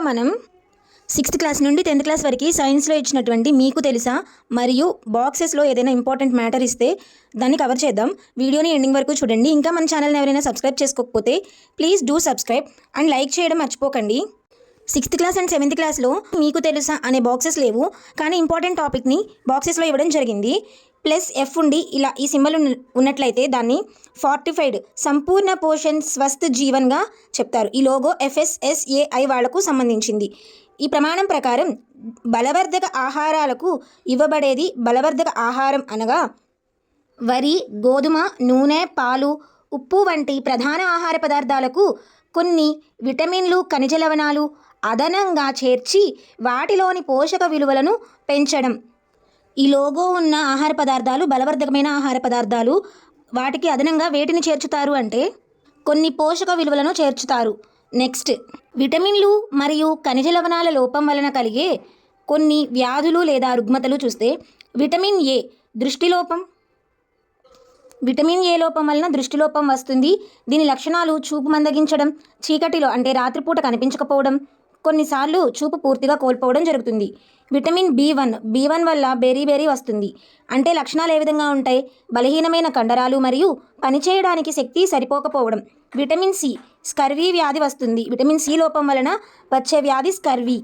మనం 6th class నుండి 10th class వరకు సైన్స్లో ఇచ్చినటువంటి మీకు తెలుసా మరియు బాక్సెస్లో ఏదైనా ఇంపార్టెంట్ మ్యాటర్ ఇస్తే దాన్ని కవర్ చేద్దాం. వీడియోని ఎండింగ్ వరకు చూడండి. ఇంకా మన ఛానల్ని ఎవరైనా సబ్స్క్రైబ్ చేసుకోకపోతే please do subscribe and like చేయడం మర్చిపోకండి. 6th క్లాస్ అండ్ 7th క్లాస్లో మీకు తెలుసా అనే బాక్సెస్ లేవు, కానీ ఇంపార్టెంట్ టాపిక్ని బాక్సెస్లో ఇవ్వడం జరిగింది. ప్లస్ ఎఫ్ ఉండి ఇలా ఈ సింబల్ ఉన్నట్లయితే దాన్ని ఫార్టిఫైడ్ సంపూర్ణ పోషణ్ స్వస్థ్ జీవన్గా చెప్తారు. ఈ లోగో FSSAI వాళ్లకు సంబంధించింది. ఈ ప్రమాణం ప్రకారం బలవర్ధక ఆహారాలకు ఇవ్వబడేది బలవర్ధక ఆహారం అనగా వరి, గోధుమ, నూనె, పాలు, ఉప్పు వంటి ప్రధాన ఆహార పదార్థాలకు కొన్ని విటమిన్లు, ఖనిజ లవణాలు అదనంగా చేర్చి వాటిలోని పోషక విలువలను పెంచడం. ఈ లోగో ఉన్న ఆహార పదార్థాలు బలవర్ధకమైన ఆహార పదార్థాలు. వాటికి అదనంగా వేటిని చేర్చుతారు అంటే కొన్ని పోషక విలువలను చేర్చుతారు. నెక్స్ట్, విటమిన్లు మరియు ఖనిజ లవణాల లోపం వలన కలిగే కొన్ని వ్యాధులు లేదా రుగ్మతలు చూస్తే విటమిన్ ఏ లోపం వలన దృష్టిలోపం వస్తుంది. దీని లక్షణాలు చూపు మందగించడం, చీకటిలో అంటే రాత్రిపూట కనిపించకపోవడం, కొన్నిసార్లు చూపు పూర్తిగా కోల్పోవడం జరుగుతుంది. విటమిన్ B1 వల్ల బెరీ వస్తుంది. అంటే లక్షణాలు ఏ విధంగా ఉంటాయి? బలహీనమైన కండరాలు మరియు పనిచేయడానికి శక్తి సరిపోకపోవడం. విటమిన్ సి, స్కర్వీ వ్యాధి వస్తుంది. విటమిన్ సి లోపం వలన వచ్చే వ్యాధి స్కర్వీ.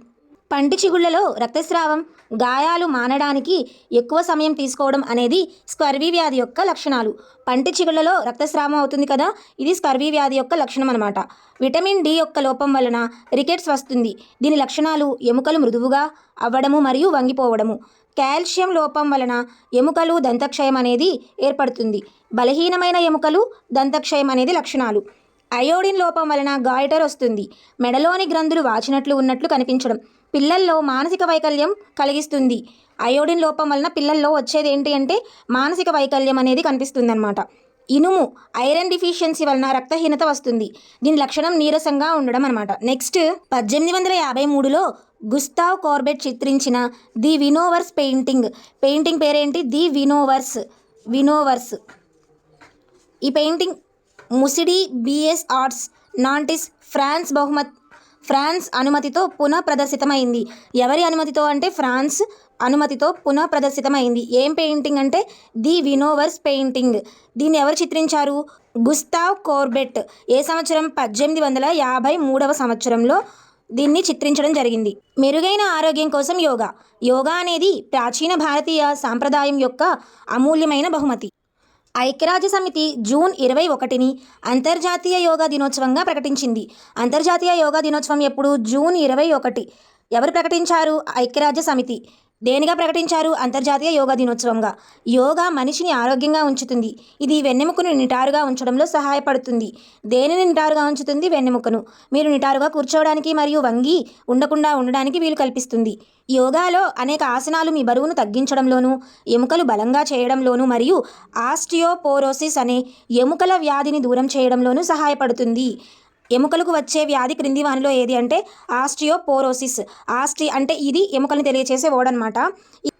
పంటి చిగుళ్లలో రక్తస్రావం, గాయాలు మానడానికి ఎక్కువ సమయం తీసుకోవడం అనేది స్కర్వీ వ్యాధి యొక్క లక్షణాలు. పంటి చిగుళ్లలో రక్తస్రావం అవుతుంది కదా, ఇది స్కర్వీ వ్యాధి యొక్క లక్షణం అన్నమాట. విటమిన్ డి యొక్క లోపం వలన రికెట్స్ వస్తుంది. దీని లక్షణాలు ఎముకలు మృదువుగా అవ్వడము మరియు వంగిపోవడము. కాల్షియం లోపం వలన ఎముకలు దంతక్షయం అనేది ఏర్పడుతుంది. బలహీనమైన ఎముకలు, దంతక్షయం అనేది లక్షణాలు. అయోడిన్ లోపం వలన గాయిటర్ వస్తుంది. మెడలోని గ్రంథులు వాచినట్లు ఉన్నట్లు కనిపించడం. పిల్లల్లో మానసిక వైకల్యం కలిగిస్తుంది. అయోడిన్ లోపం వలన పిల్లల్లో వచ్చేది ఏంటి అంటే మానసిక వైకల్యం అనేది కనిపిస్తుంది అన్నమాట. ఇనుము, ఐరన్ డిఫిషియన్సీ వలన రక్తహీనత వస్తుంది. దీని లక్షణం నీరసంగా ఉండడం అనమాట. Next, 1853లో Gustav Corbett చిత్రించిన the వినోవర్స్ painting పేరేంటి? ది వినోవర్స్. ఈ పెయింటింగ్ ముసిడి బిఎస్ ఆర్ట్స్ నాంటిస్ ఫ్రాన్స్ అనుమతితో పునః ప్రదర్శితమైంది. ఎవరి అనుమతితో అంటే ఫ్రాన్స్ అనుమతితో పునః ప్రదర్శితమైంది. ఏం పెయింటింగ్ అంటే ది వినోవర్స్ పెయింటింగ్. దీన్ని ఎవరు చిత్రించారు? Gustav Corbett. ఏ సంవత్సరం? 1853వ సంవత్సరంలో దీన్ని చిత్రించడం జరిగింది. మెరుగైన ఆరోగ్యం కోసం యోగా అనేది ప్రాచీన భారతీయ సాంప్రదాయం యొక్క అమూల్యమైన బహుమతి. ఐక్యరాజ్య సమితి జూన్ 21ని అంతర్జాతీయ యోగా దినోత్సవంగా ప్రకటించింది. అంతర్జాతీయ యోగా దినోత్సవం ఎప్పుడు? జూన్ 21. ఎవరు ప్రకటించారు? ఐక్యరాజ్య సమితి. దేనిగా ప్రకటించారు? అంతర్జాతీయ యోగా దినోత్సవంగా. యోగా మనిషిని ఆరోగ్యంగా ఉంచుతుంది. ఇది వెన్నెముకను నిటారుగా ఉంచడంలో సహాయపడుతుంది. దేనిని నిటారుగా ఉంచుతుంది? వెన్నెముకను. మీరు నిటారుగా కూర్చోవడానికి మరియు వంగి ఉండకుండా ఉండడానికి వీలు కల్పిస్తుంది. యోగాలో అనేక ఆసనాలు మీ బరువును తగ్గించడంలోనూ, ఎముకలు బలంగా చేయడంలోనూ మరియు ఆస్టియోపోరోసిస్ అనే ఎముకల వ్యాధిని దూరం చేయడంలోనూ సహాయపడుతుంది. ఎముకలకు వచ్చే వ్యాధి క్రింది వానిలో ఏది అంటే ఆస్టియోపోరోసిస్. అంటే ఇది ఎముకలను తెలియచేసే ఓడనమాట.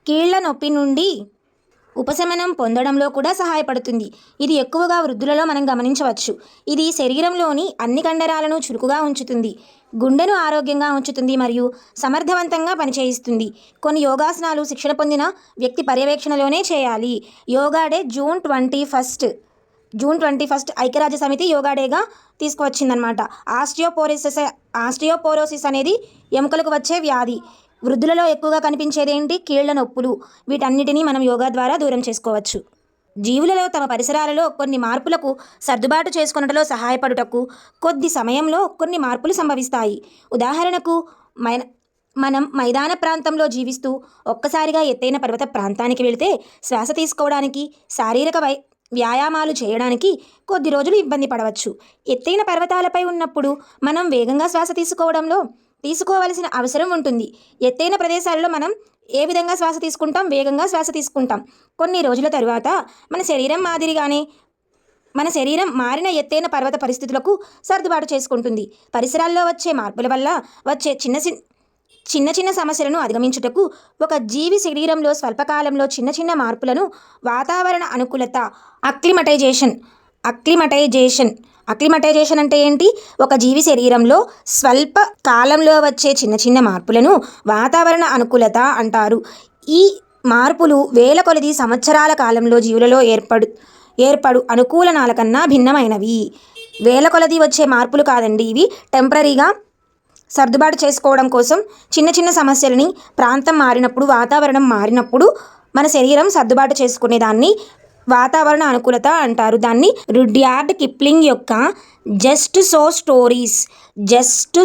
కీళ్ల నొప్పి నుండి ఉపశమనం పొందడంలో కూడా సహాయపడుతుంది. ఇది ఎక్కువగా వృద్ధులలో మనం గమనించవచ్చు. ఇది శరీరంలోని అన్ని కండరాలను చురుకుగా ఉంచుతుంది, గుండెను ఆరోగ్యంగా ఉంచుతుంది మరియు సమర్థవంతంగా పనిచేయిస్తుంది. కొన్ని యోగాసనాలు శిక్షణ పొందిన వ్యక్తి పర్యవేక్షణలోనే చేయాలి. యోగా డే జూన్ 21 ఐక్యరాజ్య సమితి యోగా డేగా తీసుకువచ్చిందనమాట. ఆస్టియోపోరోసిస్ అనేది ఎముకలకు వచ్చే వ్యాధి. వృద్ధులలో ఎక్కువగా కనిపించేదేంటి? కీళ్ల నొప్పులు. వీటన్నిటినీ మనం యోగా ద్వారా దూరం చేసుకోవచ్చు. జీవులలో తమ పరిసరాలలో కొన్ని మార్పులకు సర్దుబాటు చేసుకొనుటలో సహాయపడుటకు కొద్ది సమయంలో కొన్ని మార్పులు సంభవిస్తాయి. ఉదాహరణకు మనం మైదాన ప్రాంతంలో జీవిస్తూ ఒక్కసారిగా ఎత్తైన పర్వత ప్రాంతానికి వెళితే శ్వాస తీసుకోవడానికి, శారీరక వ్యాయామాలు చేయడానికి కొద్ది రోజులు ఇబ్బంది పడవచ్చు. ఎత్తైన పర్వతాలపై ఉన్నప్పుడు మనం వేగంగా శ్వాస తీసుకోవలసిన అవసరం ఉంటుంది. ఎత్తైన ప్రదేశాలలో మనం ఏ విధంగా శ్వాస తీసుకుంటాం? వేగంగా శ్వాస తీసుకుంటాం. కొన్ని రోజుల తరువాత మన శరీరం మారిన ఎత్తైన పర్వత పరిస్థితులకు సర్దుబాటు చేసుకుంటుంది. పరిసరాల్లో వచ్చే మార్పుల వల్ల వచ్చే చిన్న సమస్యలను అధిగమించుటకు ఒక జీవి శరీరంలో స్వల్పకాలంలో చిన్న మార్పులను వాతావరణ అనుకూలత అక్లిమటైజేషన్ అక్లిమటైజేషన్ అంటే ఏంటి? ఒక జీవి శరీరంలో స్వల్ప కాలంలో వచ్చే చిన్న చిన్న మార్పులను వాతావరణ అనుకూలత అంటారు. ఈ మార్పులు వేల కొలది సంవత్సరాల కాలంలో జీవులలో ఏర్పడు అనుకూలనాల కన్నా భిన్నమైనవి. వేల కొలది వచ్చే మార్పులు కాదండి, ఇవి టెంపరీగా సర్దుబాటు చేసుకోవడం కోసం చిన్న చిన్న సమస్యలని, ప్రాంతం మారినప్పుడు, వాతావరణం మారినప్పుడు మన శరీరం సర్దుబాటు చేసుకునేదాన్ని వాతావరణ అనుకూలత అంటారు. దాన్ని రుడ్యార్డ్ కిప్లింగ్ యొక్క జస్ట్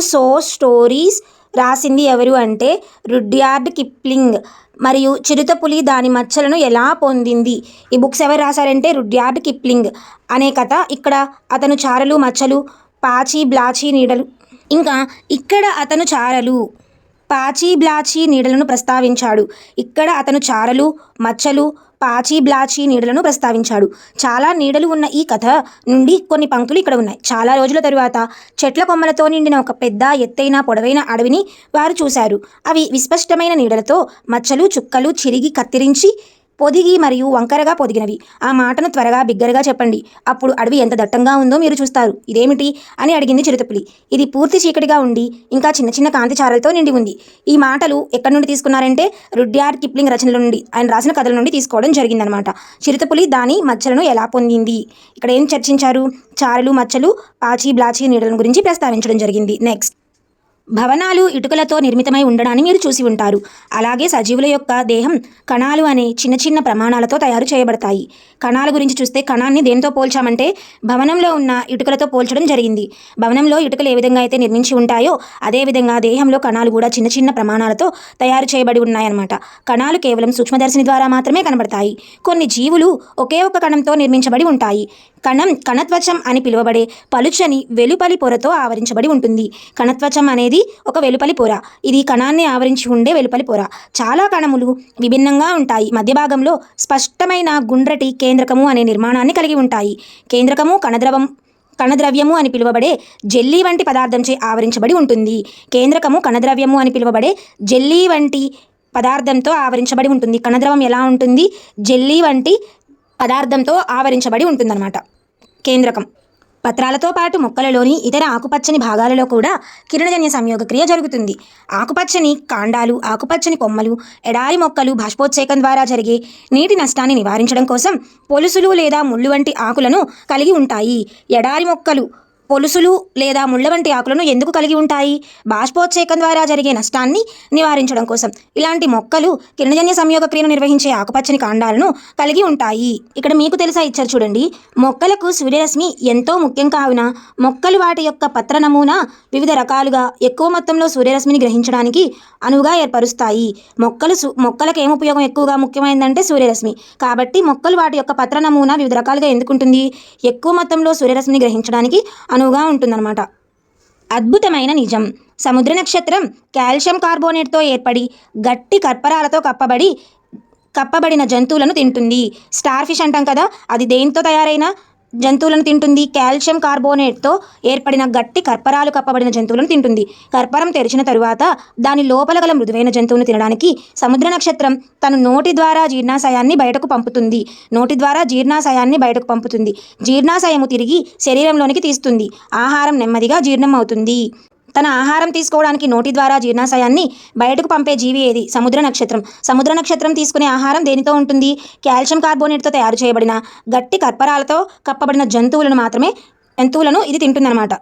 సో స్టోరీస్ రాసింది ఎవరు అంటే రుడ్యార్డ్ కిప్లింగ్. మరియు చిరుతపులి దాని మచ్చలను ఎలా పొందింది, ఈ బుక్స్ ఎవరు రాశారంటే రుడ్యార్డ్ కిప్లింగ్ అనే కథ. ఇక్కడ అతను చారలు, మచ్చలు, పాచి బ్లాచి నీడలు, ఇంకా ఇక్కడ అతను చారలు, పాచి బ్లాచి నీడలను ప్రస్తావించాడు. ఇక్కడ అతను చారలు, మచ్చలు, పాచి బ్లాచి నీడలను ప్రస్తావించాడు. చాలా నీడలు ఉన్న ఈ కథ నుండి కొన్ని పంక్తులు ఇక్కడ ఉన్నాయి. చాలా రోజుల తరువాత చెట్ల కొమ్మలతో నిండిన ఒక పెద్ద ఎత్తైన పొడవైన అడవిని వారు చూశారు. అవి విస్పష్టమైన నీడలతో, మచ్చలు, చుక్కలు, చిరిగి, కత్తిరించి, పొదిగి మరియు వంకరగా పొదిగినవి. ఆ మాటను త్వరగా బిగ్గరగా చెప్పండి, అప్పుడు అడవి ఎంత దట్టంగా ఉందో మీరు చూస్తారు. ఇదేమిటి అని అడిగింది చిరుతపులి. ఇది పూర్తి చీకటిగా ఉండి ఇంకా చిన్న చిన్న కాంతి చారలతో నిండి ఉంది. ఈ మాటలు ఎక్కడి నుండి తీసుకున్నారంటే రుడ్యార్డ్ కిప్లింగ్ రచనల నుండి, ఆయన రాసిన కథల నుండి తీసుకోవడం జరిగిందనమాట. చిరుతపులి దాని మచ్చలను ఎలా పొందింది, ఇక్కడ ఏం చర్చించారు? చారలు, మచ్చలు, పాచి బ్లాచి నీడలను గురించి ప్రస్తావించడం జరిగింది. నెక్స్ట్, భవనాలు ఇటుకలతో నిర్మితమై ఉండడాన్ని మీరు చూసి ఉంటారు. అలాగే సజీవుల యొక్క దేహం కణాలు అనే చిన్న చిన్న ప్రమాణాలతో తయారు చేయబడతాయి. కణాల గురించి చూస్తే కణాన్ని దేనితో పోల్చామంటే భవనంలో ఉన్న ఇటుకలతో పోల్చడం జరిగింది. భవనంలో ఇటుకలు ఏ విధంగా అయితే నిర్మించి ఉంటాయో అదేవిధంగా దేహంలో కణాలు కూడా చిన్న చిన్న ప్రమాణాలతో తయారు చేయబడి ఉన్నాయన్నమాట. కణాలు కేవలం సూక్ష్మదర్శిని ద్వారా మాత్రమే కనబడతాయి. కొన్ని జీవులు ఒకే ఒక కణంతో నిర్మించబడి ఉంటాయి. కణం కణత్వచం అని పిలువబడే పలుచని వెలుపలి పొరతో ఆవరించబడి ఉంటుంది. కణత్వచం అనేది ఒక వెలుపలి పొర. ఇది కణాన్ని ఆవరించి ఉండే వెలుపలి పొర. చాలా కణములు విభిన్నంగా ఉంటాయి. మధ్య భాగంలో స్పష్టమైన గుండ్రటి కేంద్రకము అనే నిర్మాణాన్ని కలిగి ఉంటాయి. కేంద్రకము కణద్రవ్యము అని పిలువబడే జెల్లీ వంటి పదార్థంచే ఆవరించబడి ఉంటుంది. కేంద్రకము కణద్రవ్యము అని పిలువబడే జెల్లీ వంటి పదార్థంతో ఆవరించబడి ఉంటుంది. కణద్రవం ఎలా ఉంటుంది? జెల్లీ వంటి పదార్థంతో ఆవరించబడి ఉంటుందన్నమాట. కేంద్రకం. పత్రాలతో పాటు మొక్కలలోని ఇతర ఆకుపచ్చని భాగాలలో కూడా కిరణజన్య సంయోగక్రియ జరుగుతుంది. ఆకుపచ్చని కాండాలు, ఆకుపచ్చని కొమ్మలు, ఎడారి మొక్కలు బాష్పోత్సేకం ద్వారా జరిగే నీటి నష్టాన్ని నివారించడం కోసం పొలుసులు లేదా ముళ్ళు వంటి ఆకులను కలిగి ఉంటాయి. ఎడారి మొక్కలు పొలుసులు లేదా ముళ్ళ వంటి ఆకులను ఎందుకు కలిగి ఉంటాయి? బాష్పోత్సేకం ద్వారా జరిగే నష్టాన్ని నివారించడం కోసం. ఇలాంటి మొక్కలు కిరణజన్య సంయోగ క్రియను నిర్వహించే ఆకుపచ్చని కాండాలను కలిగి ఉంటాయి. ఇక్కడ మీకు తెలుసా ఇచ్చారు చూడండి. మొక్కలకు సూర్యరశ్మి ఎంతో ముఖ్యం కావున మొక్కలు వాటి యొక్క పత్ర నమూనా వివిధ రకాలుగా ఎక్కువ మొత్తంలో సూర్యరశ్మిని గ్రహించడానికి అనువుగా ఏర్పరుస్తాయి. మొక్కలకు ఏం ఉపయోగం ఎక్కువగా ముఖ్యమైనదంటే సూర్యరశ్మి. కాబట్టి మొక్కలు వాటి యొక్క పత్ర నమూనా వివిధ రకాలుగా ఎందుకుంటుంది? ఎక్కువ మొత్తంలో సూర్యరశ్మిని గ్రహించడానికి అనువుగా ఉంటుందన్నమాట. అద్భుతమైన నిజం. సముద్ర నక్షత్రం కాల్షియం కార్బోనేట్తో ఏర్పడి గట్టి కర్పరాలతో కప్పబడిన జంతువులను తింటుంది. స్టార్ ఫిష్ అంటాం కదా, అది దేనితో తయారైన జంతువులను తింటుంది? కాల్షియం కార్బోనేట్తో ఏర్పడిన గట్టి కర్పరాలు కప్పబడిన జంతువులను తింటుంది. కర్పరం తెరిచిన తరువాత దాని లోపల గల మృదువైన జంతువును తినడానికి సముద్ర నక్షత్రం తన నోటి ద్వారా జీర్ణాశయాన్ని బయటకు పంపుతుంది. జీర్ణాశయము తిరిగి శరీరంలోనికి తీస్తుంది. ఆహారం నెమ్మదిగా జీర్ణం అవుతుంది. తన ఆహారం తీసుకోవడానికి నోటి ద్వారా జీర్ణాశయాన్ని బయటకు పంపే జీవి ఏది? సముద్ర నక్షత్రం. సముద్ర నక్షత్రం తీసుకునే ఆహారం దేనితో ఉంటుంది? కాల్షియం కార్బోనేట్తో తయారు చేయబడిన గట్టి కర్పరాలతో కప్పబడిన జంతువులను ఇది తింటుందన్నమాట.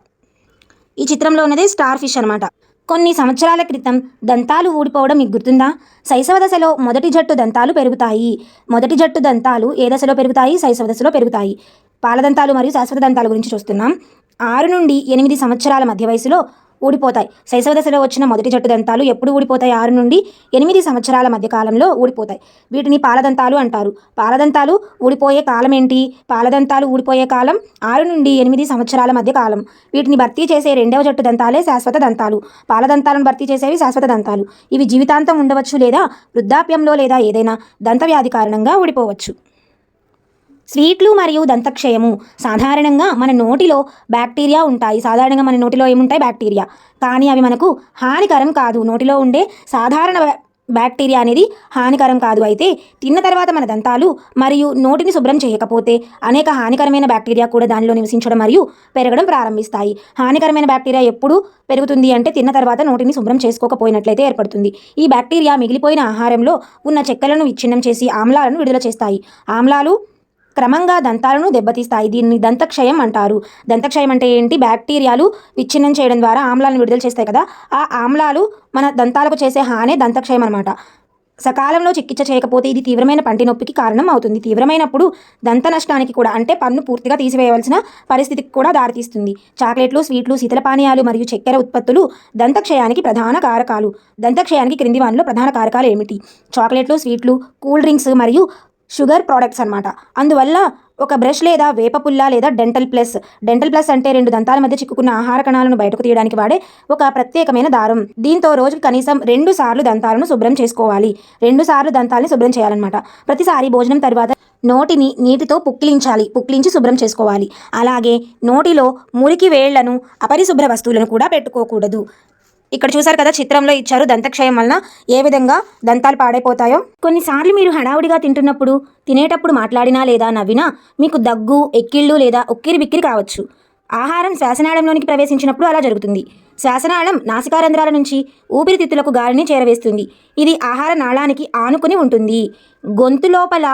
ఈ చిత్రంలో ఉన్నది స్టార్ ఫిష్ అనమాట. కొన్ని సంవత్సరాల క్రితం దంతాలు ఊడిపోవడం మీకు గుర్తుందా? శైశవ దశలో మొదటి జట్టు దంతాలు పెరుగుతాయి. మొదటి జట్టు దంతాలు ఏ దశలో పెరుగుతాయి? శైశవ దశలో పెరుగుతాయి. పాలదంతాలు మరియు శాశ్వత దంతాల గురించి చూస్తున్నాం. 6 నుండి 8 సంవత్సరాల మధ్య వయసులో ఊడిపోతాయి. శైశవ దశలో వచ్చిన మొదటి జట్టు దంతాలు ఎప్పుడు ఊడిపోతాయి? 6 నుండి 8 సంవత్సరాల మధ్య కాలంలో ఊడిపోతాయి. వీటిని పాలదంతాలు అంటారు. పాలదంతాలు ఊడిపోయే కాలం ఏంటి? పాలదంతాలు ఊడిపోయే కాలం 6 నుండి 8 సంవత్సరాల మధ్య కాలం. వీటిని భర్తీ చేసే రెండవ జట్టు దంతాలే శాశ్వత దంతాలు. పాలదంతాలను భర్తీ చేసేవి శాశ్వత దంతాలు. ఇవి జీవితాంతం ఉండవచ్చు లేదా వృద్ధాప్యంలో లేదా ఏదైనా దంతవ్యాధి కారణంగా ఊడిపోవచ్చు. స్వీట్లు మరియు దంతక్షయము. సాధారణంగా మన నోటిలో బ్యాక్టీరియా ఉంటాయి. ఏముంటాయి? బ్యాక్టీరియా. కానీ అవి మనకు హానికరం కాదు. నోటిలో ఉండే సాధారణ బ్యాక్టీరియా అనేది హానికరం కాదు. అయితే తిన్న తర్వాత మన దంతాలు మరియు నోటిని శుభ్రం చేయకపోతే అనేక హానికరమైన బ్యాక్టీరియా కూడా దానిలో నివసించడం మరియు పెరగడం ప్రారంభిస్తాయి. హానికరమైన బ్యాక్టీరియా ఎప్పుడు పెరుగుతుంది అంటే తిన్న తర్వాత నోటిని శుభ్రం చేసుకోకపోయినట్లయితే ఏర్పడుతుంది. ఈ బ్యాక్టీరియా మిగిలిపోయిన ఆహారంలో ఉన్న చెక్కలను విచ్ఛిన్నం చేసి ఆమ్లాలను విడుదల చేస్తాయి. ఆమ్లాలు క్రమంగా దంతాలను దెబ్బతీస్తాయి. దీన్ని దంతక్షయం అంటారు. దంతక్షయం అంటే ఏంటి? బ్యాక్టీరియాలు విచ్ఛిన్నం చేయడం ద్వారా ఆమ్లాలను విడుదల చేస్తాయి కదా, ఆ ఆమ్లాలు మన దంతాలకు చేసే హానే దంతక్షయం అనమాట. సకాలంలో చికిత్స చేయకపోతే ఇది తీవ్రమైన పంటి నొప్పికి కారణం అవుతుంది. తీవ్రమైనప్పుడు దంత నష్టానికి కూడా, అంటే పన్ను పూర్తిగా తీసివేయవలసిన పరిస్థితికి కూడా దారితీస్తుంది. చాక్లెట్లు, స్వీట్లు, శీతల పానీయాలు మరియు చక్కెర ఉత్పత్తులు దంతక్షయానికి ప్రధాన కారకాలు. దంతక్షయానికి క్రింది వానిలో ప్రధాన కారకాలు ఏమిటి? చాక్లెట్లు, స్వీట్లు, కూల్ డ్రింక్స్ మరియు షుగర్ ప్రోడక్ట్స్ అనమాట. అందువల్ల ఒక బ్రష్ లేదా వేపపుల్ల లేదా డెంటల్ ప్లస్ అంటే 2 దంతాల మధ్య చిక్కుకున్న ఆహార కణాలను బయటకు తీయడానికి వాడే ఒక ప్రత్యేకమైన దారం. దీంతో రోజుకి కనీసం 2 సార్లు దంతాలను శుభ్రం చేసుకోవాలి. 2 సార్లు దంతాలని శుభ్రం చేయాలన్నమాట. ప్రతిసారి భోజనం తర్వాత నోటిని నీటితో పుక్కిలించి శుభ్రం చేసుకోవాలి. అలాగే నోటిలో మురికి వేళ్లను, అపరిశుభ్ర వస్తువులను కూడా పెట్టుకోకూడదు. ఇక్కడ చూసారు కదా, చిత్రంలో ఇచ్చారు దంతక్షయం వలన ఏ విధంగా దంతాలు పాడైపోతాయో. కొన్నిసార్లు మీరు హడావుడిగా తింటున్నప్పుడు, తినేటప్పుడు మాట్లాడినా లేదా నవ్వినా మీకు దగ్గు, ఎక్కిళ్ళు లేదా ఉక్కిరిబిక్కిరి కావచ్చు. ఆహారం శ్వాసనాళంలోనికి ప్రవేశించినప్పుడు అలా జరుగుతుంది. శ్వాసనాళం నాసికారంధ్రాల నుంచి ఊపిరితిత్తులకు గాలిని చేరవేస్తుంది. ఇది ఆహార నాళానికి ఆనుకుని ఉంటుంది. గొంతు లోపల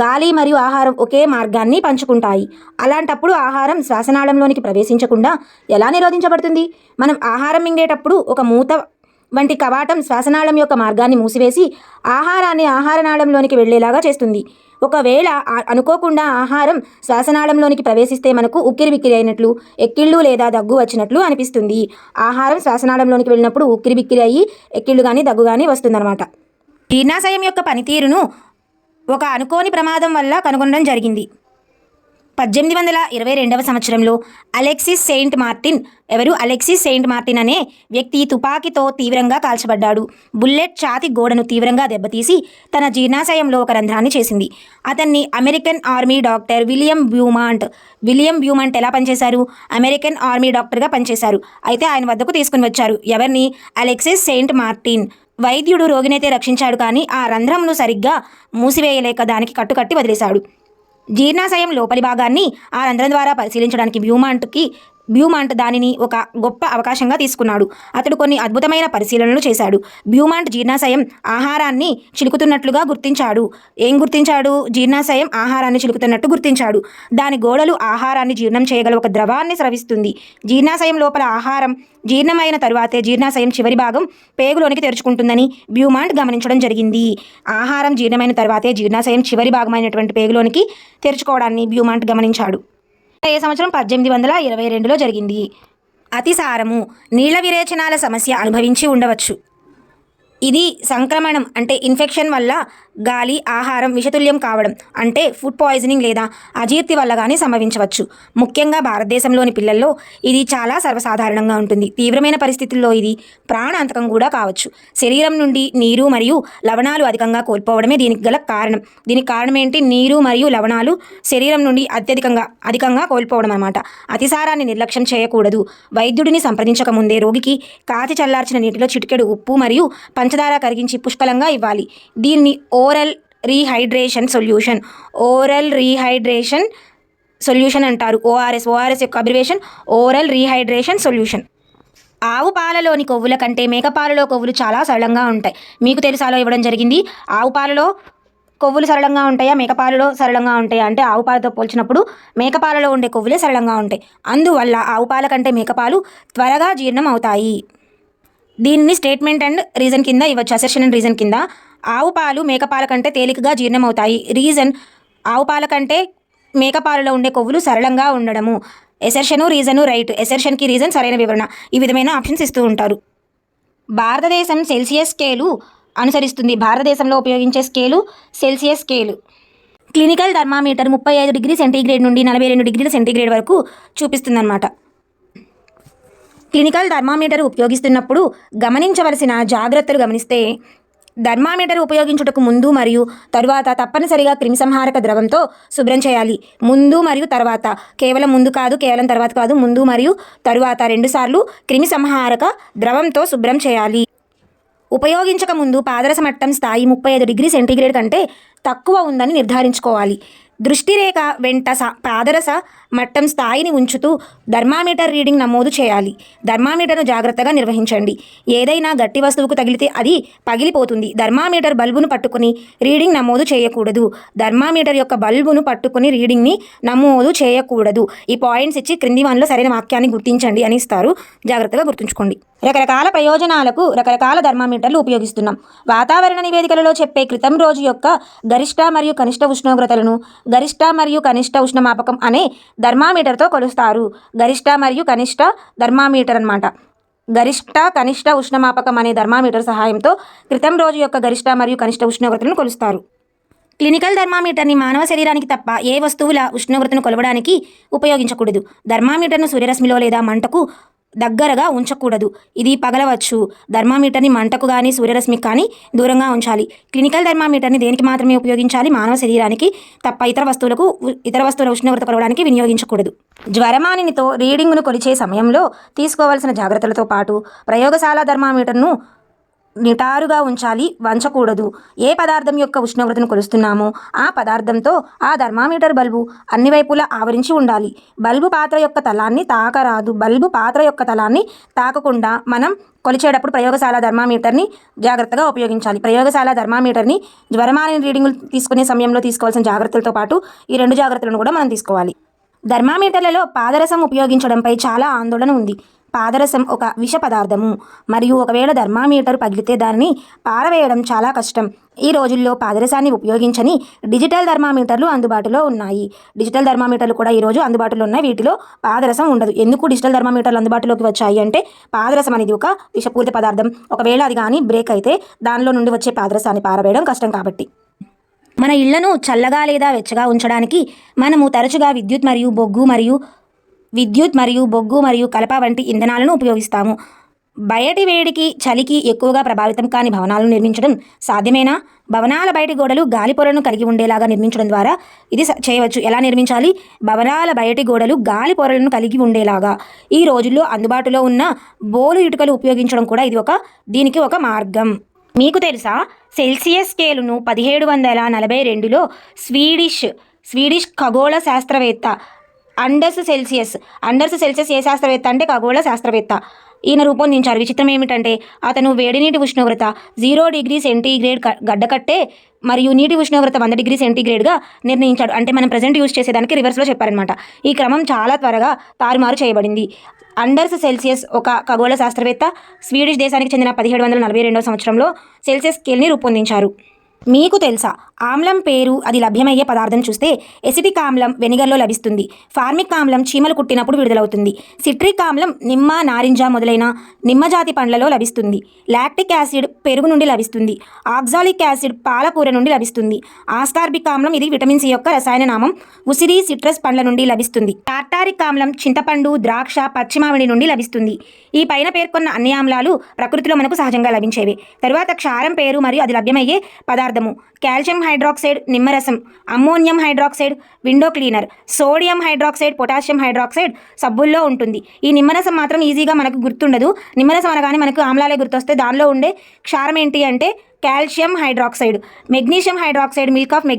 గాలి మరియు ఆహారం ఒకే మార్గాన్ని పంచుకుంటాయి. అలాంటప్పుడు ఆహారం శ్వాసనాళంలోనికి ప్రవేశించకుండా ఎలా నిరోధించబడుతుంది? మనం ఆహారం మింగేటప్పుడు ఒక మూత వంటి కవాటం శ్వాసనాళం యొక్క మార్గాన్ని మూసివేసి ఆహారాన్ని ఆహారనాళంలోనికి వెళ్లేలాగా చేస్తుంది. ఒకవేళ అనుకోకుండా ఆహారం శ్వాసనాళంలోనికి ప్రవేశిస్తే మనకు ఉక్కిరిబిక్కిరి అయినట్లు, ఎక్కిళ్ళు లేదా దగ్గు వచ్చినట్లు అనిపిస్తుంది. ఆహారం శ్వాసనాళంలోనికి వెళ్ళినప్పుడు ఉక్కిరిబిక్కిరి అయ్యి ఎక్కిళ్ళు కానీ దగ్గు కానీ వస్తుందన్నమాట. జీర్ణాశయం యొక్క పనితీరును ఒక అనుకోని ప్రమాదం వల్ల కనుగొనడం జరిగింది. 1822వ సంవత్సరంలో అలెక్సిస్ సెయింట్ మార్టిన్ అనే వ్యక్తి తుపాకీతో తీవ్రంగా కాల్చబడ్డాడు. బుల్లెట్ ఛాతీ గోడను తీవ్రంగా దెబ్బతీసి తన జీర్ణాశయంలో ఒక రంధ్రాన్ని చేసింది. అతన్ని American army doctor William Beaumont ఎలా పనిచేశారు? అమెరికన్ ఆర్మీ డాక్టర్గా పనిచేశారు. అయితే ఆయన వద్దకు తీసుకుని వచ్చారు. ఎవరిని? Alexis Saint Martin. వైద్యుడు రోగినైతే రక్షించాడు, కానీ ఆ రంధ్రంను సరిగ్గా మూసివేయలేక దానికి కట్టుకట్టి వదిలేశాడు. జీర్ణాశయం లోపలి భాగాన్ని ఆ రంధ్రం ద్వారా పరిశీలించడానికి బ్యూమాంట్ దానిని ఒక గొప్ప అవకాశంగా తీసుకున్నాడు. అతడు కొన్ని అద్భుతమైన పరిశీలనలు చేశాడు. బ్యూమాంట్ జీర్ణాశయం ఆహారాన్ని చిలుకుతున్నట్లుగా గుర్తించాడు. జీర్ణాశయం ఆహారాన్ని చిలుకుతున్నట్టు గుర్తించాడు. దాని గోడలు ఆహారాన్ని జీర్ణం చేయగల ఒక ద్రవాన్ని స్రవిస్తుంది. జీర్ణాశయం లోపల ఆహారం జీర్ణమైన తరువాతే జీర్ణాశయం చివరి భాగం పేగులోనికి తెరుచుకుంటుందని బ్యూమాంట్ గమనించడం జరిగింది. ఆహారం జీర్ణమైన తర్వాతే జీర్ణాశయం చివరి భాగమైనటువంటి పేగులోనికి తెరుచుకోవడాన్ని బ్యూమాంట్ గమనించాడు. ఏ సంవత్సరం? 1822లో జరిగింది. అతిసారము, నీళ్ల విరేచనాల సమస్య అనుభవించి ఉండవచ్చు. ఇది సంక్రమణం అంటే ఇన్ఫెక్షన్ వల్ల గాలి, ఆహారం విషతుల్యం కావడం అంటే ఫుడ్ పాయిజనింగ్ లేదా అజీర్తి వల్ల కానీ సంభవించవచ్చు. ముఖ్యంగా భారతదేశంలోని పిల్లల్లో ఇది చాలా సర్వసాధారణంగా ఉంటుంది. తీవ్రమైన పరిస్థితుల్లో ఇది ప్రాణాంతకం కూడా కావచ్చు. శరీరం నుండి నీరు మరియు లవణాలు అధికంగా కోల్పోవడమే దీనికి గల కారణం. దీనికి కారణం ఏంటి? నీరు మరియు లవణాలు శరీరం నుండి అధికంగా కోల్పోవడం అన్నమాట. అతిసారాన్ని నిర్లక్ష్యం చేయకూడదు. వైద్యుడిని సంప్రదించక ముందే రోగికి కాచి చల్లార్చిన నీటిలో చిటికెడు ఉప్పు మరియు పంచదార కరిగించి పుష్కలంగా ఇవ్వాలి. దీన్ని ఓరల్ రీహైడ్రేషన్ సొల్యూషన్ అంటారు. ఓఆర్ఎస్ యొక్క అబ్రివేషన్ ఓరల్ రీహైడ్రేషన్ సొల్యూషన్. ఆవు పాలలోని కొవ్వుల కంటే మేకపాలలో కొవ్వులు చాలా సరళంగా ఉంటాయి. మీకు తెలుసాలో ఇవ్వడం జరిగింది. ఆవు పాలలో కొవ్వులు సరళంగా ఉంటాయా, మేకపాలలో సరళంగా ఉంటాయా అంటే ఆవు పాలతో పోల్చినప్పుడు మేకపాలలో ఉండే కొవ్వులే సరళంగా ఉంటాయి. అందువల్ల ఆవు పాల కంటే మేకపాలు త్వరగా జీర్ణం అవుతాయి. దీన్ని స్టేట్మెంట్ అండ్ రీజన్ కింద ఇవ్వచ్చు. అసెర్షన్ అండ్ రీజన్ కింద. ఆవు పాలు మేకపాల కంటే తేలికగా జీర్ణమవుతాయి. రీజన్, ఆవు పాల కంటే మేకపాలలో ఉండే కొవ్వులు సరళంగా ఉండడము. ఎసెర్షను, రీజను రైట్. ఎసెర్షన్కి రీజన్ సరైన వివరణ. ఈ విధమైన ఆప్షన్స్ ఇస్తూ ఉంటారు. భారతదేశం సెల్సియస్ స్కేలు అనుసరిస్తుంది. భారతదేశంలో ఉపయోగించే scale Celsius scale. Clinical thermometer 35 degree centigrade నుండి 42 డిగ్రీల సెంటీగ్రేడ్ వరకు చూపిస్తుందన్నమాట. క్లినికల్ థర్మామీటర్ ఉపయోగిస్తున్నప్పుడు గమనించవలసిన జాగ్రత్తలు గమనిస్తే, థర్మామీటర్ ఉపయోగించుటకు ముందు మరియు తరువాత తప్పనిసరిగా క్రిమిసంహారక ద్రవంతో శుభ్రం చేయాలి. ముందు మరియు తర్వాత, కేవలం ముందు కాదు, కేవలం తర్వాత కాదు, ముందు మరియు తరువాత 2 సార్లు క్రిమిసంహారక ద్రవంతో శుభ్రం చేయాలి. ఉపయోగించక ముందు పాదరస మట్టం స్థాయి 35 డిగ్రీ సెంటీగ్రేడ్ కంటే తక్కువ ఉందని నిర్ధారించుకోవాలి. దృష్టిరేఖ వెంట పాదరస మట్టం స్థాయిని ఉంచుతూ థర్మామీటర్ రీడింగ్ నమోదు చేయాలి. థర్మామీటర్ను జాగ్రత్తగా నిర్వహించండి. ఏదైనా గట్టి వస్తువుకు తగిలితే అది పగిలిపోతుంది. థర్మామీటర్ బల్బును పట్టుకుని రీడింగ్ నమోదు చేయకూడదు. థర్మామీటర్ యొక్క బల్బును పట్టుకుని రీడింగ్ని నమోదు చేయకూడదు. ఈ పాయింట్స్ ఇచ్చి క్రింది వానిలో సరైన వాక్యాన్ని గుర్తించండి అని ఇస్తారు. జాగ్రత్తగా గుర్తుంచుకోండి. రకరకాల ప్రయోజనాలకు రకరకాల థర్మామీటర్లు ఉపయోగిస్తున్నాం. వాతావరణ నివేదికలలో చెప్పే క్రితం రోజు యొక్క గరిష్ట మరియు కనిష్ట ఉష్ణోగ్రతలను గరిష్ట మరియు కనిష్ట ఉష్ణమాపకం అనే థర్మామీటర్తో కొలుస్తారు. గరిష్ట మరియు కనిష్ట థర్మామీటర్ అన్నమాట. గరిష్ట కనిష్ట ఉష్ణమాపకం అనే థర్మామీటర్ సహాయంతో క్రితం రోజు యొక్క గరిష్ట మరియు కనిష్ట ఉష్ణోగ్రతలను కొలుస్తారు. క్లినికల్ థర్మామీటర్ని మానవ శరీరానికి తప్ప ఏ వస్తువుల ఉష్ణోగ్రతను కొలవడానికి ఉపయోగించకూడదు. థర్మామీటర్ను సూర్యరశ్మిలో లేదా మంటకు దగ్గరగా ఉంచకూడదు. ఇది పగలవచ్చు. థర్మామీటర్ని మంటకు కానీ సూర్యరశ్మికి కానీ దూరంగా ఉంచాలి. క్లినికల్ థర్మామీటర్ని దేనికి మాత్రమే ఉపయోగించాలి? మానవ శరీరానికి తప్ప ఇతర వస్తువుల ఉష్ణోగ్రత కొలవడానికి వినియోగించకూడదు. జ్వరమానినితో రీడింగ్ను కొలిచే సమయంలో తీసుకోవాల్సిన జాగ్రత్తలతో పాటు ప్రయోగశాల థర్మామీటర్ను నిటారుగా ఉంచాలి, వంచకూడదు. ఏ పదార్థం యొక్క ఉష్ణోగ్రతను కొలుస్తున్నామో ఆ పదార్థంతో ఆ థర్మామీటర్ బల్బు అన్ని వైపులా ఆవరించి ఉండాలి. బల్బు పాత్ర యొక్క తలాన్ని తాకరాదు. బల్బు పాత్ర యొక్క తలాన్ని తాకకుండా మనం కొలిచేటప్పుడు ప్రయోగశాల థర్మామీటర్ని జాగ్రత్తగా ఉపయోగించాలి. ప్రయోగశాల థర్మామీటర్ని జ్వరమాని రీడింగులు తీసుకునే సమయంలో తీసుకోవాల్సిన జాగ్రత్తలతో పాటు ఈ 2 జాగ్రత్తలను కూడా మనం తీసుకోవాలి. థర్మామీటర్లలో పాదరసం ఉపయోగించడంపై చాలా ఆందోళన ఉంది. పాదరసం ఒక విష పదార్థము మరియు ఒకవేళ థర్మామీటర్ పగిలితే దానిని పారవేయడం చాలా కష్టం. ఈ రోజుల్లో పాదరసాన్ని ఉపయోగించని డిజిటల్ థర్మామీటర్లు అందుబాటులో ఉన్నాయి. డిజిటల్ థర్మామీటర్లు కూడా ఈరోజు అందుబాటులో ఉన్నాయి. వీటిలో పాదరసం ఉండదు. ఎందుకు డిజిటల్ థర్మామీటర్లు అందుబాటులోకి వచ్చాయి అంటే పాదరసం అనేది ఒక విషపూరిత పదార్థం. ఒకవేళ అది కానీ బ్రేక్ అయితే దానిలో నుండి వచ్చే పాదరసాన్ని పారవేయడం కష్టం కాబట్టి. మన ఇళ్లను చల్లగా లేదా వెచ్చగా ఉంచడానికి మనము తరచుగా విద్యుత్ మరియు బొగ్గు మరియు కలప వంటి ఇంధనాలను ఉపయోగిస్తాము. బయటి వేడికి చలికి ఎక్కువగా ప్రభావితం కాని భవనాలను నిర్మించడం సాధ్యమేనా? భవనాల బయటి గోడలు గాలి పొరలను కలిగి ఉండేలాగా నిర్మించడం ద్వారా ఇది చేయవచ్చు. ఎలా నిర్మించాలి? భవనాల బయటి గోడలు గాలి పొరలను కలిగి ఉండేలాగా. ఈ రోజుల్లో అందుబాటులో ఉన్న బోలు ఇటుకలు ఉపయోగించడం కూడా దీనికి ఒక మార్గం. మీకు తెలుసా? సెల్సియస్ స్కేలును 1742లో స్వీడిష్ ఖగోళ శాస్త్రవేత్త అండర్స్ సెల్సియస్ ఏ శాస్త్రవేత్త అంటే ఖగోళ శాస్త్రవేత్త ఈయన రూపొందించారు. విచిత్రం ఏమిటంటే అతను వేడి నీటి ఉష్ణోగ్రత 0 డిగ్రీ సెంటీగ్రేడ్ గడ్డకట్టే మరియు నీటి ఉష్ణోగ్రత 100 డిగ్రీ సెంటీగ్రేడ్గా నిర్ణయించాడు. అంటే మనం ప్రజెంట్ యూజ్ చేసేదానికి రివర్స్లో చెప్పారనమాట. ఈ క్రమం చాలా త్వరగా తారుమారు చేయబడింది. అండర్స్ సెల్సియస్ ఒక ఖగోళ శాస్త్రవేత్త స్వీడిష్ దేశానికి చెందిన 1742 సంవత్సరంలో సెల్సియస్ స్కేల్ని రూపొందించారు. మీకు తెలుసా? ఆమ్లం పేరు అది లభ్యమయ్యే పదార్థం చూస్తే ఎసిటిక్ ఆమ్లం వెనిగర్లో లభిస్తుంది. ఫార్మిక్ ఆమ్లం చీమలు కుట్టినప్పుడు విడుదలవుతుంది. సిట్రిక్ ఆమ్లం నిమ్మ, నారింజ మొదలైన నిమ్మజాతి పండ్లలో లభిస్తుంది. లాక్టిక్ యాసిడ్ పెరుగు నుండి లభిస్తుంది. ఆక్సాలిక్ యాసిడ్ పాలకూర నుండి లభిస్తుంది. ఆస్కార్బిక్ ఆమ్లం ఇది విటమిన్ సి యొక్క రసాయన నామం ఉసిరి సిట్రస్ పండ్ల నుండి లభిస్తుంది. టార్టారిక్ ఆమ్లం చింతపండు, ద్రాక్ష, పచ్చిమామిడి నుండి లభిస్తుంది. ఈ పైన పేర్కొన్న అన్ని ఆమ్లాలు ప్రకృతిలో మనకు సహజంగా లభించేవి. తరువాత క్షారం పేరు మరియు అది లభ్యమయ్యే పదార్థము కాల్షియం హైడ్రాక్సైడ్ నిమ్మరసం, ammonium hydroxide window cleaner, sodium hydroxide, potassium hydroxide సబ్బుల్లో ఉంటుంది. ఈ నిమ్మరసం మాత్రం ఈజీగా మనకు గుర్తుండదు. నిమ్మరసం అనగానే మనకు ఆమ్లాలే గుర్తొస్తే దానిలో ఉండే క్షారం ఏంటి అంటే calcium hydroxide. Magnesium hydroxide milk of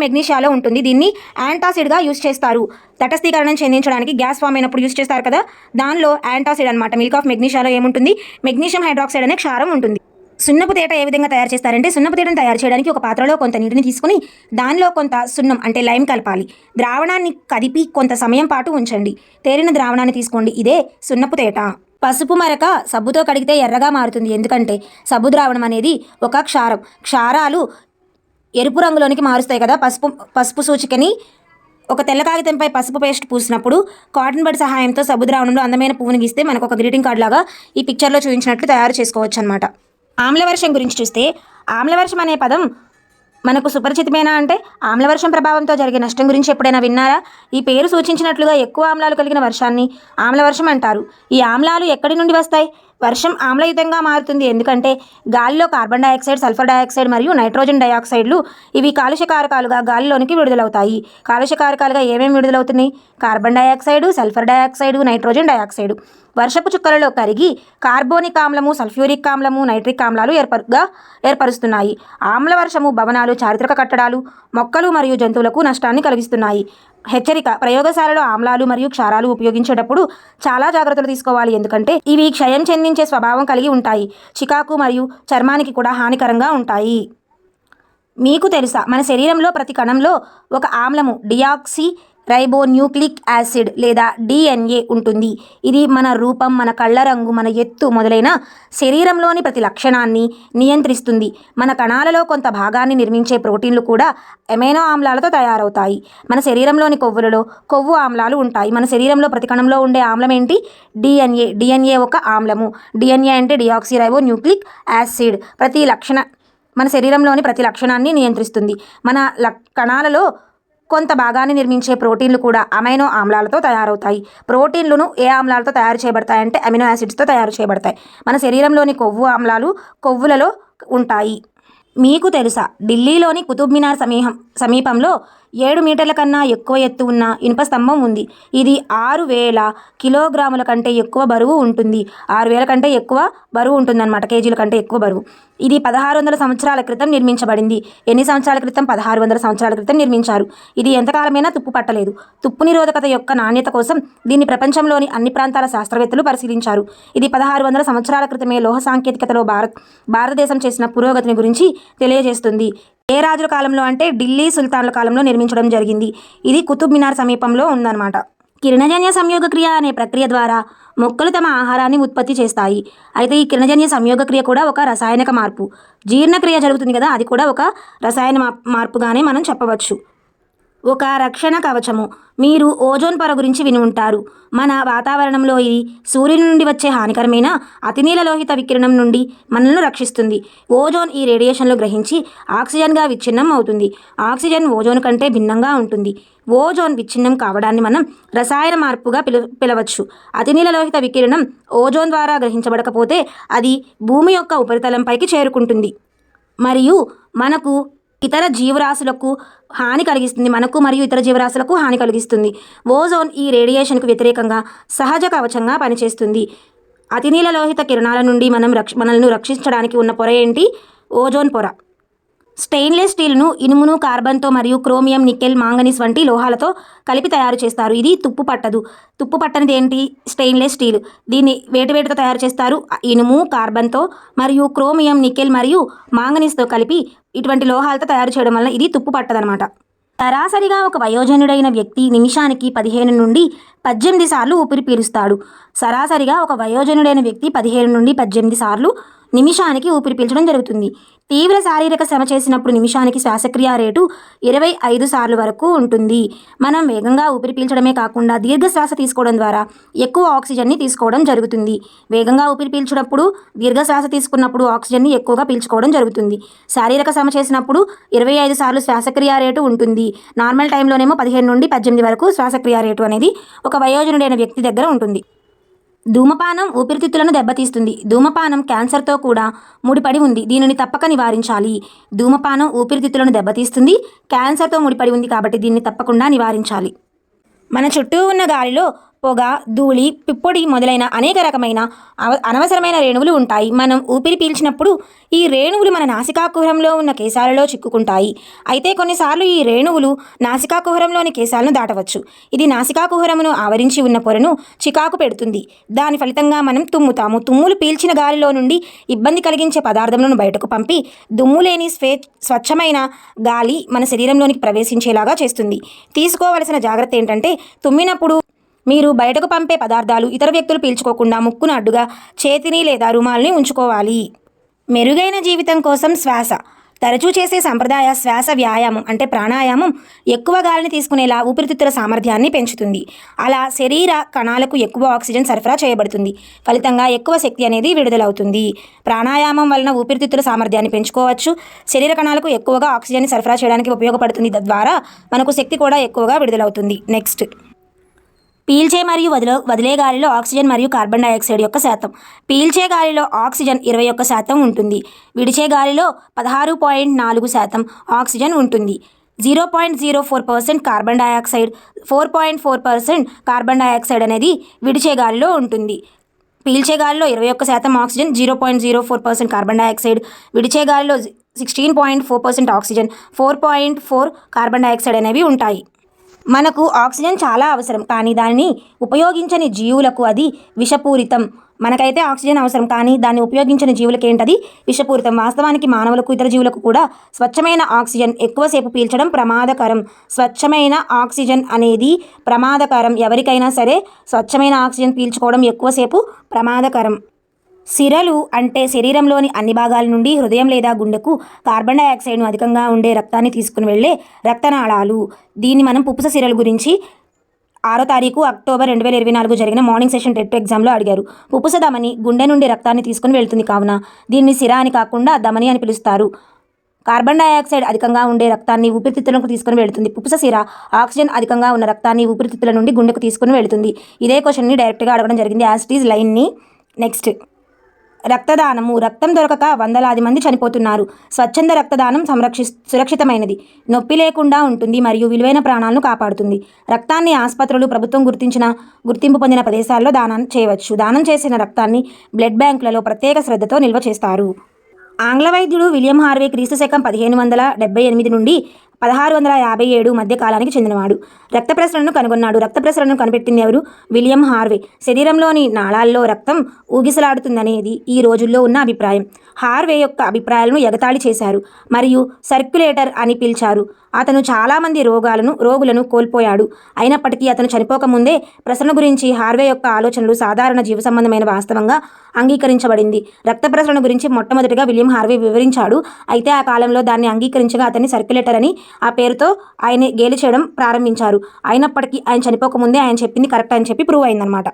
మెగ్నీషియాలో ఉంటుంది. దీన్ని యాంటాసిడ్గా యూజ్ చేస్తారు. తటస్థీకరణం చెందించడానికి గ్యాస్ ఫామ్ అయినప్పుడు యూజ్ చేస్తారు కదా, దానిలో యాంటాసిడ్ అనమాట. మిల్క్ ఆఫ్ మెగ్నీషియాలో ఏముంటుంది? మెగ్నీషియం హైడ్రాక్సైడ్ అనే క్షారం ఉంటుంది. సున్నపు తేట ఏ విధంగా తయారు చేస్తారంటే సున్నపు తేటను తయారు చేయడానికి ఒక పాత్రలో కొంత నీటిని తీసుకుని దానిలో కొంత సున్నం అంటే లైమ్ కలపాలి. ద్రావణాన్ని కదిపి కొంత సమయం పాటు ఉంచండి. తేలిన ద్రావణాన్ని తీసుకోండి. ఇదే సున్నపు తేట. పసుపు మరక సబ్బుతో కడిగితే ఎర్రగా మారుతుంది. ఎందుకంటే సబ్బు ద్రావణం అనేది ఒక క్షారాలు ఎరుపు రంగులోనికి మారుస్తాయి కదా. పసుపు సూచికని ఒక తెల్ల కాగితంపై పసుపు పేస్ట్ పూసినప్పుడు కాటన్ బడ్ సహాయంతో సబ్బు ద్రావణంలో అందమైన పువ్వుని గీస్తే మనకు ఒక గ్రీటింగ్ కార్డ్ లాగా ఈ పిక్చర్లో చూపించినట్లు తయారు చేసుకోవచ్చు అనమాట. ఆమ్లవర్షం గురించి చూస్తే ఆమ్లవర్షం అనే పదం మనకు సుపరిచితమేనా అంటే ఆమ్లవర్షం ప్రభావంతో జరిగే నష్టం గురించి ఎప్పుడైనా విన్నారా? ఈ పేరు సూచించినట్లుగా ఎక్కువ ఆమ్లాలు కలిగిన వర్షాన్ని ఆమ్లవర్షం అంటారు. ఈ ఆమ్లాలు ఎక్కడి నుండి వస్తాయి? వర్షం ఆమ్లయుతంగా మారుతుంది. ఎందుకంటే గాలిలో కార్బన్ డయాక్సైడ్, సల్ఫర్ డయాక్సైడ్ మరియు నైట్రోజన్ డయాక్సైడ్లు ఇవి కాలుష్యకారకాలుగా గాలిలోనికి విడుదలవుతాయి. కాలుష్యకారకాలుగా ఏమేమి విడుదలవుతున్నాయి? Carbon dioxide, sulphur dioxide, nitrogen dioxide. వర్షపు చుక్కలలో కరిగి కార్బోనిక్ ఆమ్లము, సల్ఫ్యూరిక్ ఆమ్లము, నైట్రిక్ ఆమ్లాలు ఏర్పరుస్తున్నాయి. ఆమ్ల వర్షము భవనాలు, చారిత్రక కట్టడాలు, మొక్కలు మరియు జంతువులకు నష్టాన్ని కలిగిస్తున్నాయి. హెచ్చరిక: ప్రయోగశాలలో ఆమ్లాలు మరియు క్షారాలు ఉపయోగించేటప్పుడు చాలా జాగ్రత్తలు తీసుకోవాలి. ఎందుకంటే ఇవి క్షయం చెందించే స్వభావం కలిగి ఉంటాయి. చికాకు మరియు చర్మానికి కూడా హానికరంగా ఉంటాయి. మీకు తెలుసా, మన శరీరంలో ప్రతి కణంలో ఒక ఆమ్లము డియాక్సీ రైబోన్యూక్లిక్ యాసిడ్ లేదా DNA ఉంటుంది. ఇది మన రూపం, మన కళ్ళ రంగు, మన ఎత్తు మొదలైన శరీరంలోని ప్రతి లక్షణాన్ని నియంత్రిస్తుంది. మన కణాలలో కొంత భాగాన్ని నిర్మించే ప్రోటీన్లు కూడా అమైనో ఆమ్లాలతో తయారవుతాయి. మన శరీరంలోని కొవ్వులలో కొవ్వు ఆమ్లాలు ఉంటాయి. మన శరీరంలో ప్రతి కణంలో ఉండే ఆమ్లం ఏంటి? DNA ఒక ఆమ్లము. DNA అంటే డియాక్సీ రైబోన్యూక్లిక్ యాసిడ్. మన శరీరంలోని ప్రతి లక్షణాన్ని నియంత్రిస్తుంది. మన కణాలలో కొంత భాగాన్ని నిర్మించే ప్రోటీన్లు కూడా అమైనో ఆమ్లాలతో తయారవుతాయి. ప్రోటీన్లను ఏ ఆమ్లాలతో తయారు చేయబడతాయంటే అమినో యాసిడ్స్తో తయారు చేయబడతాయి. మన శరీరంలోని కొవ్వు ఆమ్లాలు కొవ్వులలో ఉంటాయి. మీకు తెలుసా, ఢిల్లీలోని కుతుబ్ మినార్ సమీపంలో 7 మీటర్ల కన్నా ఎక్కువ ఎత్తు ఉన్న ఇనుప స్తంభం ఉంది. ఇది 6,000 కిలోగ్రాముల కంటే ఎక్కువ బరువు ఉంటుంది. 6,000 కంటే ఎక్కువ బరువు ఉంటుందన్నమాట, కేజీల కంటే ఎక్కువ బరువు. ఇది 1600 సంవత్సరాల క్రితం నిర్మించబడింది. ఎన్ని సంవత్సరాల క్రితం? 1600 సంవత్సరాల క్రితం నిర్మించారు. ఇది ఎంతకాలమైనా తుప్పు పట్టలేదు. తుప్పు నిరోధకత యొక్క నాణ్యత కోసం దీన్ని ప్రపంచంలోని అన్ని ప్రాంతాల శాస్త్రవేత్తలు పరిశీలించారు. ఇది 1600 సంవత్సరాల క్రితమే లోహ సాంకేతికతలో భారతదేశం చేసిన పురోగతిని గురించి తెలియజేస్తుంది. ఏ రాజుల కాలంలో అంటే ఢిల్లీ సుల్తాన్ల కాలంలో నిర్మించడం జరిగింది. ఇది కుతుబ్ మినార్ సమీపంలో ఉందన్నమాట. కిరణజన్య సంయోగక్రియ అనే ప్రక్రియ ద్వారా మొక్కలు తమ ఆహారాన్ని ఉత్పత్తి చేస్తాయి. అయితే ఈ కిరణజన్య సంయోగక్రియ కూడా ఒక రసాయనిక మార్పు. జీర్ణక్రియ జరుగుతుంది కదా, అది కూడా ఒక రసాయన మార్పుగానే మనం చెప్పవచ్చు. ఒక రక్షణ కవచము. మీరు ఓజోన్ పొర గురించి విని ఉంటారు. మన వాతావరణంలో ఇది సూర్యుని నుండి వచ్చే హానికరమైన అతినీలలోహిత వికిరణం నుండి మనల్ని రక్షిస్తుంది. ఓజోన్ ఈ రేడియేషన్లు గ్రహించి ఆక్సిజన్గా విచ్ఛిన్నం అవుతుంది. ఆక్సిజన్ ఓజోన్ కంటే భిన్నంగా ఉంటుంది. ఓజోన్ విచ్ఛిన్నం కావడాన్ని మనం రసాయన మార్పుగా పిలవచ్చు. అతినీలలోహిత వికిరణం ఓజోన్ ద్వారా గ్రహించబడకపోతే అది భూమి యొక్క ఉపరితలంపైకి చేరుకుంటుంది మరియు మనకు ఇతర జీవరాశులకు హాని కలిగిస్తుంది. మనకు మరియు ఇతర జీవరాశులకు హాని కలిగిస్తుంది. ఓజోన్ ఈ రేడియేషన్కు వ్యతిరేకంగా సహజ కవచంగా పనిచేస్తుంది. అతినీలలోహిత కిరణాల నుండి మనల్ని రక్షించడానికి ఉన్న పొర ఏంటి? ఓజోన్ పొర. స్టెయిన్లెస్ స్టీల్ను ఇనుమును కార్బన్తో మరియు క్రోమియం, నికెల్, మాంగనీస్ వంటి లోహాలతో కలిపి తయారు చేస్తారు. ఇది తుప్పు పట్టదు. తుప్పు పట్టనిది ఏంటి? Stainless steel. దీన్ని వేటితో తయారు చేస్తారు? ఇనుము, కార్బన్తో మరియు క్రోమియం, నికెల్ మరియు మాంగనీస్తో కలిపి ఇటువంటి లోహాలతో తయారు చేయడం వల్ల ఇది తుప్పు పట్టదనమాట. సరాసరిగా ఒక వయోజనుడైన వ్యక్తి నిమిషానికి 15 నుండి 18 సార్లు ఊపిరి పీలుస్తాడు. సరాసరిగా ఒక వయోజనుడైన వ్యక్తి 15 నుండి 18 సార్లు నిమిషానికి ఊపిరి పీల్చడం జరుగుతుంది. తీవ్ర శారీరక శ్రమ చేసినప్పుడు నిమిషానికి శ్వాసక్రియ రేటు 25 సార్లు వరకు ఉంటుంది. మనం వేగంగా ఊపిరి పీల్చడమే కాకుండా దీర్ఘ శ్వాస తీసుకోవడం ద్వారా ఎక్కువ ఆక్సిజన్ని తీసుకోవడం జరుగుతుంది. వేగంగా ఊపిరి పీల్చినప్పుడు, దీర్ఘ శ్వాస తీసుకున్నప్పుడు ఆక్సిజన్ని ఎక్కువగా పీల్చుకోవడం జరుగుతుంది. శారీరక శ్రమ చేసినప్పుడు 25 సార్లు శ్వాసక్రియ రేటు ఉంటుంది. నార్మల్ టైంలోనేమో 15 నుండి 18 వరకు శ్వాసక్రియ రేటు అనేది ఒక వయోజనుడైన వ్యక్తి దగ్గర ఉంటుంది. ధూమపానం ఊపిరితిత్తులను దెబ్బతీస్తుంది. ధూమపానం క్యాన్సర్తో కూడా ముడిపడి ఉంది. దీనిని తప్పక నివారించాలి. ధూమపానం ఊపిరితిత్తులను దెబ్బతీస్తుంది, క్యాన్సర్తో ముడిపడి ఉంది కాబట్టి దీన్ని తప్పకుండా నివారించాలి. మన చుట్టూ ఉన్న గాలిలో పొగ, ధూళి, పిప్పొడి మొదలైన అనేక రకమైన అనవసరమైన రేణువులు ఉంటాయి. మనం ఊపిరి పీల్చినప్పుడు ఈ రేణువులు మన నాసికాకుహరంలో ఉన్న కేశాలలో చిక్కుకుంటాయి. అయితే కొన్నిసార్లు ఈ రేణువులు నాసికాకుహరంలోని కేశాలను దాటవచ్చు. ఇది నాసికాకుహరమును ఆవరించి ఉన్న పొరను చికాకు పెడుతుంది. దాని ఫలితంగా మనం తుమ్ముతాము. తుమ్ములు పీల్చిన గాలిలో నుండి ఇబ్బంది కలిగించే పదార్థములను బయటకు పంపి దుమ్ము లేని స్వచ్ఛమైన గాలి మన శరీరంలోనికి ప్రవేశించేలాగా చేస్తుంది. తీసుకోవలసిన జాగ్రత్త ఏంటంటే, తుమ్మినప్పుడు మీరు బయటకు పంపే పదార్థాలు ఇతర వ్యక్తులు పీల్చుకోకుండా ముక్కును అడ్డుగా చేతిని లేదా రుమాల్ని ఉంచుకోవాలి. మెరుగైన జీవితం కోసం శ్వాస. తరచూ చేసే సంప్రదాయ శ్వాస వ్యాయామం అంటే ప్రాణాయామం ఎక్కువ గాలిని తీసుకునేలా ఊపిరితిత్తుల సామర్థ్యాన్ని పెంచుతుంది. అలా శరీర కణాలకు ఎక్కువ ఆక్సిజన్ సరఫరా చేయబడుతుంది. ఫలితంగా ఎక్కువ శక్తి అనేది విడుదలవుతుంది. ప్రాణాయామం వలన ఊపిరితిత్తుల సామర్థ్యాన్ని పెంచుకోవచ్చు. శరీర కణాలకు ఎక్కువగా ఆక్సిజన్ని సరఫరా చేయడానికి ఉపయోగపడుతుంది. తద్వారా మనకు శక్తి కూడా ఎక్కువగా విడుదలవుతుంది. నెక్స్ట్, పీల్చే మరియు వదిలే గాలిలో ఆక్సిజన్ మరియు కార్బన్ డైఆక్సైడ్ యొక్క శాతం. పీల్చే గాలిలో ఆక్సిజన్ 21% ఉంటుంది. విడిచే గాలిలో 16.4% ఆక్సిజన్ ఉంటుంది. 0.04% కార్బన్ డైఆక్సైడ్, 4.4% కార్బన్ డైఆక్సైడ్ అనేది విడిచే గాలిలో ఉంటుంది. పీల్చే గాలిలో 21% ఆక్సిజన్, 0.04% కార్బన్ డైఆక్సైడ్, విడిచే గాలిలో 16.4% ఆక్సిజన్, 4.4 కార్బన్ డైఆక్సైడ్ అనేవి ఉంటాయి. మనకు ఆక్సిజన్ చాలా అవసరం, కానీ దానిని ఉపయోగించని జీవులకు అది విషపూరితం. మనకైతే ఆక్సిజన్ అవసరం, కానీ దాన్ని ఉపయోగించని జీవులకి ఏంటది విషపూరితం. వాస్తవానికి మానవులకు, ఇతర జీవులకు కూడా స్వచ్ఛమైన ఆక్సిజన్ ఎక్కువసేపు పీల్చడం ప్రమాదకరం. స్వచ్ఛమైన ఆక్సిజన్ అనేది ప్రమాదకరం. ఎవరికైనా సరే స్వచ్ఛమైన ఆక్సిజన్ పీల్చుకోవడం ఎక్కువసేపు ప్రమాదకరం. సిరలు అంటే శరీరంలోని అన్ని భాగాల నుండి హృదయం లేదా గుండెకు కార్బన్ డైఆక్సైడ్ను అధికంగా ఉండే రక్తాన్ని తీసుకుని వెళ్ళే రక్తనాళాలు. దీన్ని మనం పుప్పుస సిరలు గురించి 6వ తారీఖు అక్టోబర్ 2024 జరిగిన మార్నింగ్ సెషన్ టెట్ ఎగ్జామ్లో అడిగారు. పుప్పుస ధమని గుండె నుండి రక్తాన్ని తీసుకుని వెళ్తుంది, కావున దీన్ని సిర అని కాకుండా ధమని అని పిలుస్తారు. కార్బన్ డైఆక్సైడ్ అధికంగా ఉండే రక్తాన్ని ఊపిరితిత్తులకు తీసుకుని వెళుతుంది. పుప్పుస సిర ఆక్సిజన్ అధికంగా ఉన్న రక్తాన్ని ఊపిరితిత్తుల నుండి గుండెకు తీసుకుని వెళుతుంది. ఇదే క్వశ్చన్ని డైరెక్ట్గా అడగడం జరిగింది. యాజ్ ఇట్ ఈజ్ లైన్ని. నెక్స్ట్, రక్తదానము. రక్తం దొరకక వందలాది మంది చనిపోతున్నారు. స్వచ్ఛంద రక్తదానం సురక్షితమైనది, నొప్పి లేకుండా ఉంటుంది మరియు విలువైన ప్రాణాలను కాపాడుతుంది. రక్తాన్ని ఆసుపత్రులు, ప్రభుత్వం గుర్తింపు పొందిన ప్రదేశాల్లో దానం చేయవచ్చు. దానం చేసిన రక్తాన్ని బ్లడ్ బ్యాంకులలో ప్రత్యేక శ్రద్ధతో నిల్వ చేస్తారు. ఆంగ్ల వైద్యుడు విలియం హార్వే క్రీస్తుశకం 1578 నుండి 1657 మధ్య కాలానికి చెందినవాడు. రక్త ప్రసరణను కనుగొన్నాడు. రక్త ప్రసరణను కనిపెట్టింది ఎవరు? William Harvey. శరీరంలోని నాళాల్లో రక్తం ఊగిసలాడుతుందనేది ఈ రోజుల్లో ఉన్న అభిప్రాయం. హార్వే యొక్క అభిప్రాయాలను ఎగతాళి చేశారు మరియు సర్క్యులేటర్ అని పిలిచారు. అతను చాలామంది రోగులను కోల్పోయాడు. అయినప్పటికీ అతను చనిపోకముందే ప్రసరణ గురించి హార్వే యొక్క ఆలోచనలు సాధారణ జీవ సంబంధమైన వాస్తవంగా అంగీకరించబడింది. రక్త ప్రసరణ గురించి మొట్టమొదటిగా విలియం హార్వే వివరించాడు. అయితే ఆ కాలంలో దాన్ని అంగీకరించగా అతన్ని సర్క్యులేటర్ అని ఆ పేరుతో ఆయన గేలి చేయడం ప్రారంభించారు. అయినప్పటికీ ఆయన చనిపోకముందే ఆయన చెప్పింది కరెక్ట్ అని చెప్పి ప్రూవ్ అయిందనమాట.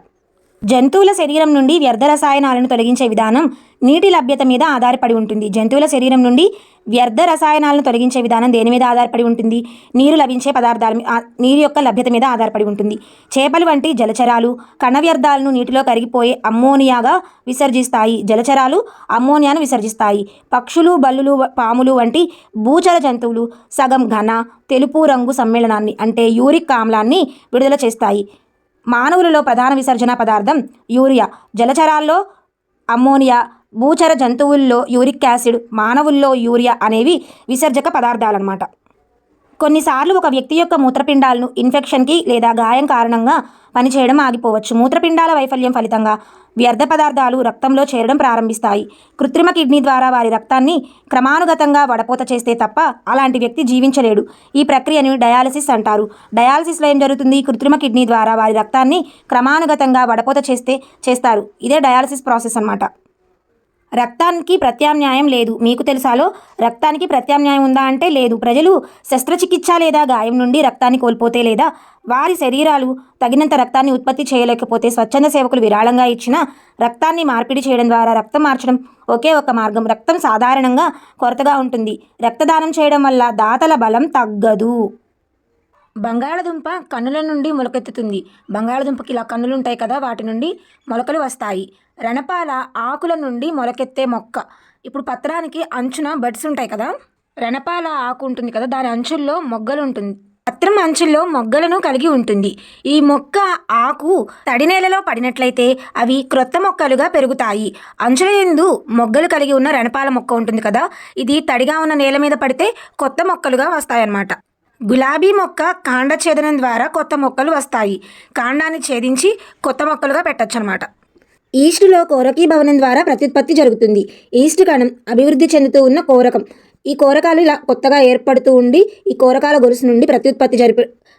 జంతువుల శరీరం నుండి వ్యర్థ రసాయనాలను తొలగించే విధానం నీటి లభ్యత మీద ఆధారపడి ఉంటుంది. జంతువుల శరీరం నుండి వ్యర్థ రసాయనాలను తొలగించే విధానం దేని మీద ఆధారపడి ఉంటుంది? నీరు యొక్క లభ్యత మీద ఆధారపడి ఉంటుంది. చేపలు వంటి జలచరాలు కణ వ్యర్థాలను నీటిలో కరిగిపోయే అమ్మోనియాగా విసర్జిస్తాయి. జలచరాలు అమ్మోనియాను విసర్జిస్తాయి. పక్షులు, బల్లులు, పాములు వంటి భూచర జంతువులు సగం ఘన తెలుపు రంగు సమ్మేళనాన్ని అంటే యూరిక్ ఆమ్లాన్ని విడుదల చేస్తాయి. మానవులలో ప్రధాన విసర్జన పదార్థం యూరియా. జలచరాల్లో అమ్మోనియా, భూచర జంతువుల్లో యూరిక్ యాసిడ్, మానవుల్లో యూరియా అనేవి విసర్జక పదార్థాలన్నమాట. కొన్నిసార్లు ఒక వ్యక్తి యొక్క మూత్రపిండాలను ఇన్ఫెక్షన్కి లేదా గాయం కారణంగా పనిచేయడం ఆగిపోవచ్చు. మూత్రపిండాల వైఫల్యం ఫలితంగా వ్యర్థ పదార్థాలు రక్తంలో చేరడం ప్రారంభిస్తాయి. కృత్రిమ కిడ్నీ ద్వారా వారి రక్తాన్ని క్రమానుగతంగా వడపోత చేస్తే తప్ప అలాంటి వ్యక్తి జీవించలేడు. ఈ ప్రక్రియను డయాలసిస్ అంటారు. డయాలసిస్లో ఏం జరుగుతుంది? కృత్రిమ కిడ్నీ ద్వారా వారి రక్తాన్ని క్రమానుగతంగా వడపోత చేస్తారు. ఇదే డయాలసిస్ ప్రాసెస్ అన్నమాట. రక్తానికి ప్రత్యామ్నాయం లేదు. మీకు తెలుసాలో రక్తానికి ప్రత్యామ్నాయం ఉందా అంటే లేదు. ప్రజలు శస్త్రచికిత్స లేదా గాయం నుండి రక్తాన్ని కోల్పోతే లేదా వారి శరీరాలు తగినంత రక్తాన్ని ఉత్పత్తి చేయలేకపోతే స్వచ్ఛంద సేవకులు విరాళంగా ఇచ్చిన రక్తాన్ని మార్పిడి చేయడం ద్వారా రక్తం మార్చడం ఒకే ఒక మార్గం. రక్తం సాధారణంగా కొరతగా ఉంటుంది. రక్తదానం చేయడం వల్ల దాతల బలం తగ్గదు. బంగాళదుంప కన్నుల నుండి మొలకెత్తుతుంది. బంగాళదుంపకి ఇలా కన్నులు ఉంటాయి కదా, వాటి నుండి మొలకలు వస్తాయి. రణపాల ఆకుల నుండి మొలకెత్తే మొక్క. ఇప్పుడు పత్రానికి అంచున బడ్స్ ఉంటాయి కదా, రణపాల ఆకు ఉంటుంది కదా, దాని అంచుల్లో మొగ్గలు ఉంటుంది. పత్రం అంచుల్లో మొగ్గలను కలిగి ఉంటుంది. ఈ మొక్క ఆకు తడి నేలలో పడినట్లయితే అవి క్రొత్త మొక్కలుగా పెరుగుతాయి. అంచుల యందు మొగ్గలు కలిగి ఉన్న రణపాల మొక్క ఉంటుంది కదా, ఇది తడిగా ఉన్న నేల మీద పడితే కొత్త మొక్కలుగా వస్తాయన్నమాట. గులాబీ మొక్క కాండ ఛేదనం ద్వారా కొత్త మొక్కలు వస్తాయి. కాండాన్ని ఛేదించి కొత్త మొక్కలుగా పెట్టచ్చు అనమాట. ఈస్టులో కోరకీ భవనం ద్వారా ప్రత్యుత్పత్తి జరుగుతుంది. ఈస్ట్ కణం అభివృద్ధి చెందుతూ ఉన్న కోరకం. ఈ కోరకాలు ఇలా కొత్తగా ఏర్పడుతూ ఉండి ఈ కోరకాల గొలుసు నుండి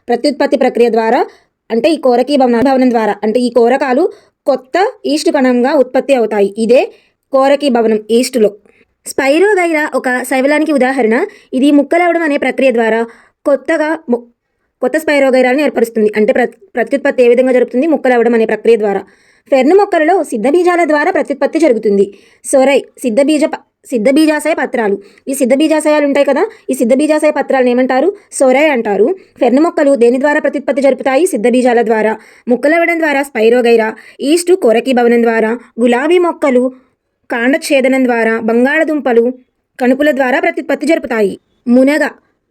ప్రత్యుత్పత్తి ప్రక్రియ ద్వారా అంటే ఈ కోరకీ భవనం ద్వారా అంటే ఈ కోరకాలు కొత్త ఈస్ట్ కణంగా ఉత్పత్తి అవుతాయి. ఇదే కోరకీ భవనం ఈస్టులో. స్పైరోగైరా ఒక శైవలానికి ఉదాహరణ. ఇది ముక్కలవడం అనే ప్రక్రియ ద్వారా కొత్త స్పైరోగైరాలను ఏర్పరుస్తుంది. అంటే ప్రత్యుత్పత్తి ఏ విధంగా జరుగుతుంది? ముక్కలవడం అనే ప్రక్రియ ద్వారా. ఫెర్న్ మొక్కలలో సిద్ధబీజాల ద్వారా ప్రత్యుత్పత్తి జరుగుతుంది. సొరై సిద్ధబీజాశయ పత్రాలు. ఈ సిద్ధబీజాశయాలు ఉంటాయి కదా, ఈ సిద్ధబీజాశయ పత్రాలను ఏమంటారు? సొరై అంటారు. ఫెర్న్ మొక్కలు దేని ద్వారా ప్రత్యుత్పత్తి జరుపుతాయి? సిద్ధబీజాల ద్వారా. ముక్కలవ్వడం ద్వారా స్పైరోగైరా. ఈస్టు కోరకి భవనం ద్వారా. గులాబీ మొక్కలు కాండఛేదనం ద్వారా. బంగాళదుంపలు కణుపుల ద్వారా ప్రత్యుత్పత్తి జరుపుతాయి. మునగ,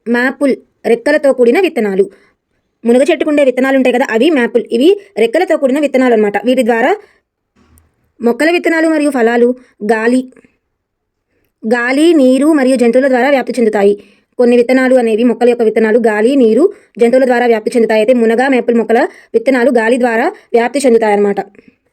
మ్యాపుల్ రెక్కలతో కూడిన విత్తనాలు. మునగ చెట్టుకుండే విత్తనాలు ఉంటాయి కదా, అవి మ్యాపుల్. ఇవి రెక్కలతో కూడిన విత్తనాలు అనమాట. వీటి ద్వారా మొక్కల విత్తనాలు మరియు ఫలాలు గాలి, నీరు మరియు జంతువుల ద్వారా వ్యాప్తి చెందుతాయి. కొన్ని విత్తనాలు అనేవి మొక్కల యొక్క విత్తనాలు గాలి, నీరు, జంతువుల ద్వారా వ్యాప్తి చెందుతాయి. అయితే మునగ, మేపుల్ మొక్కల విత్తనాలు గాలి ద్వారా వ్యాప్తి చెందుతాయి అన్నమాట.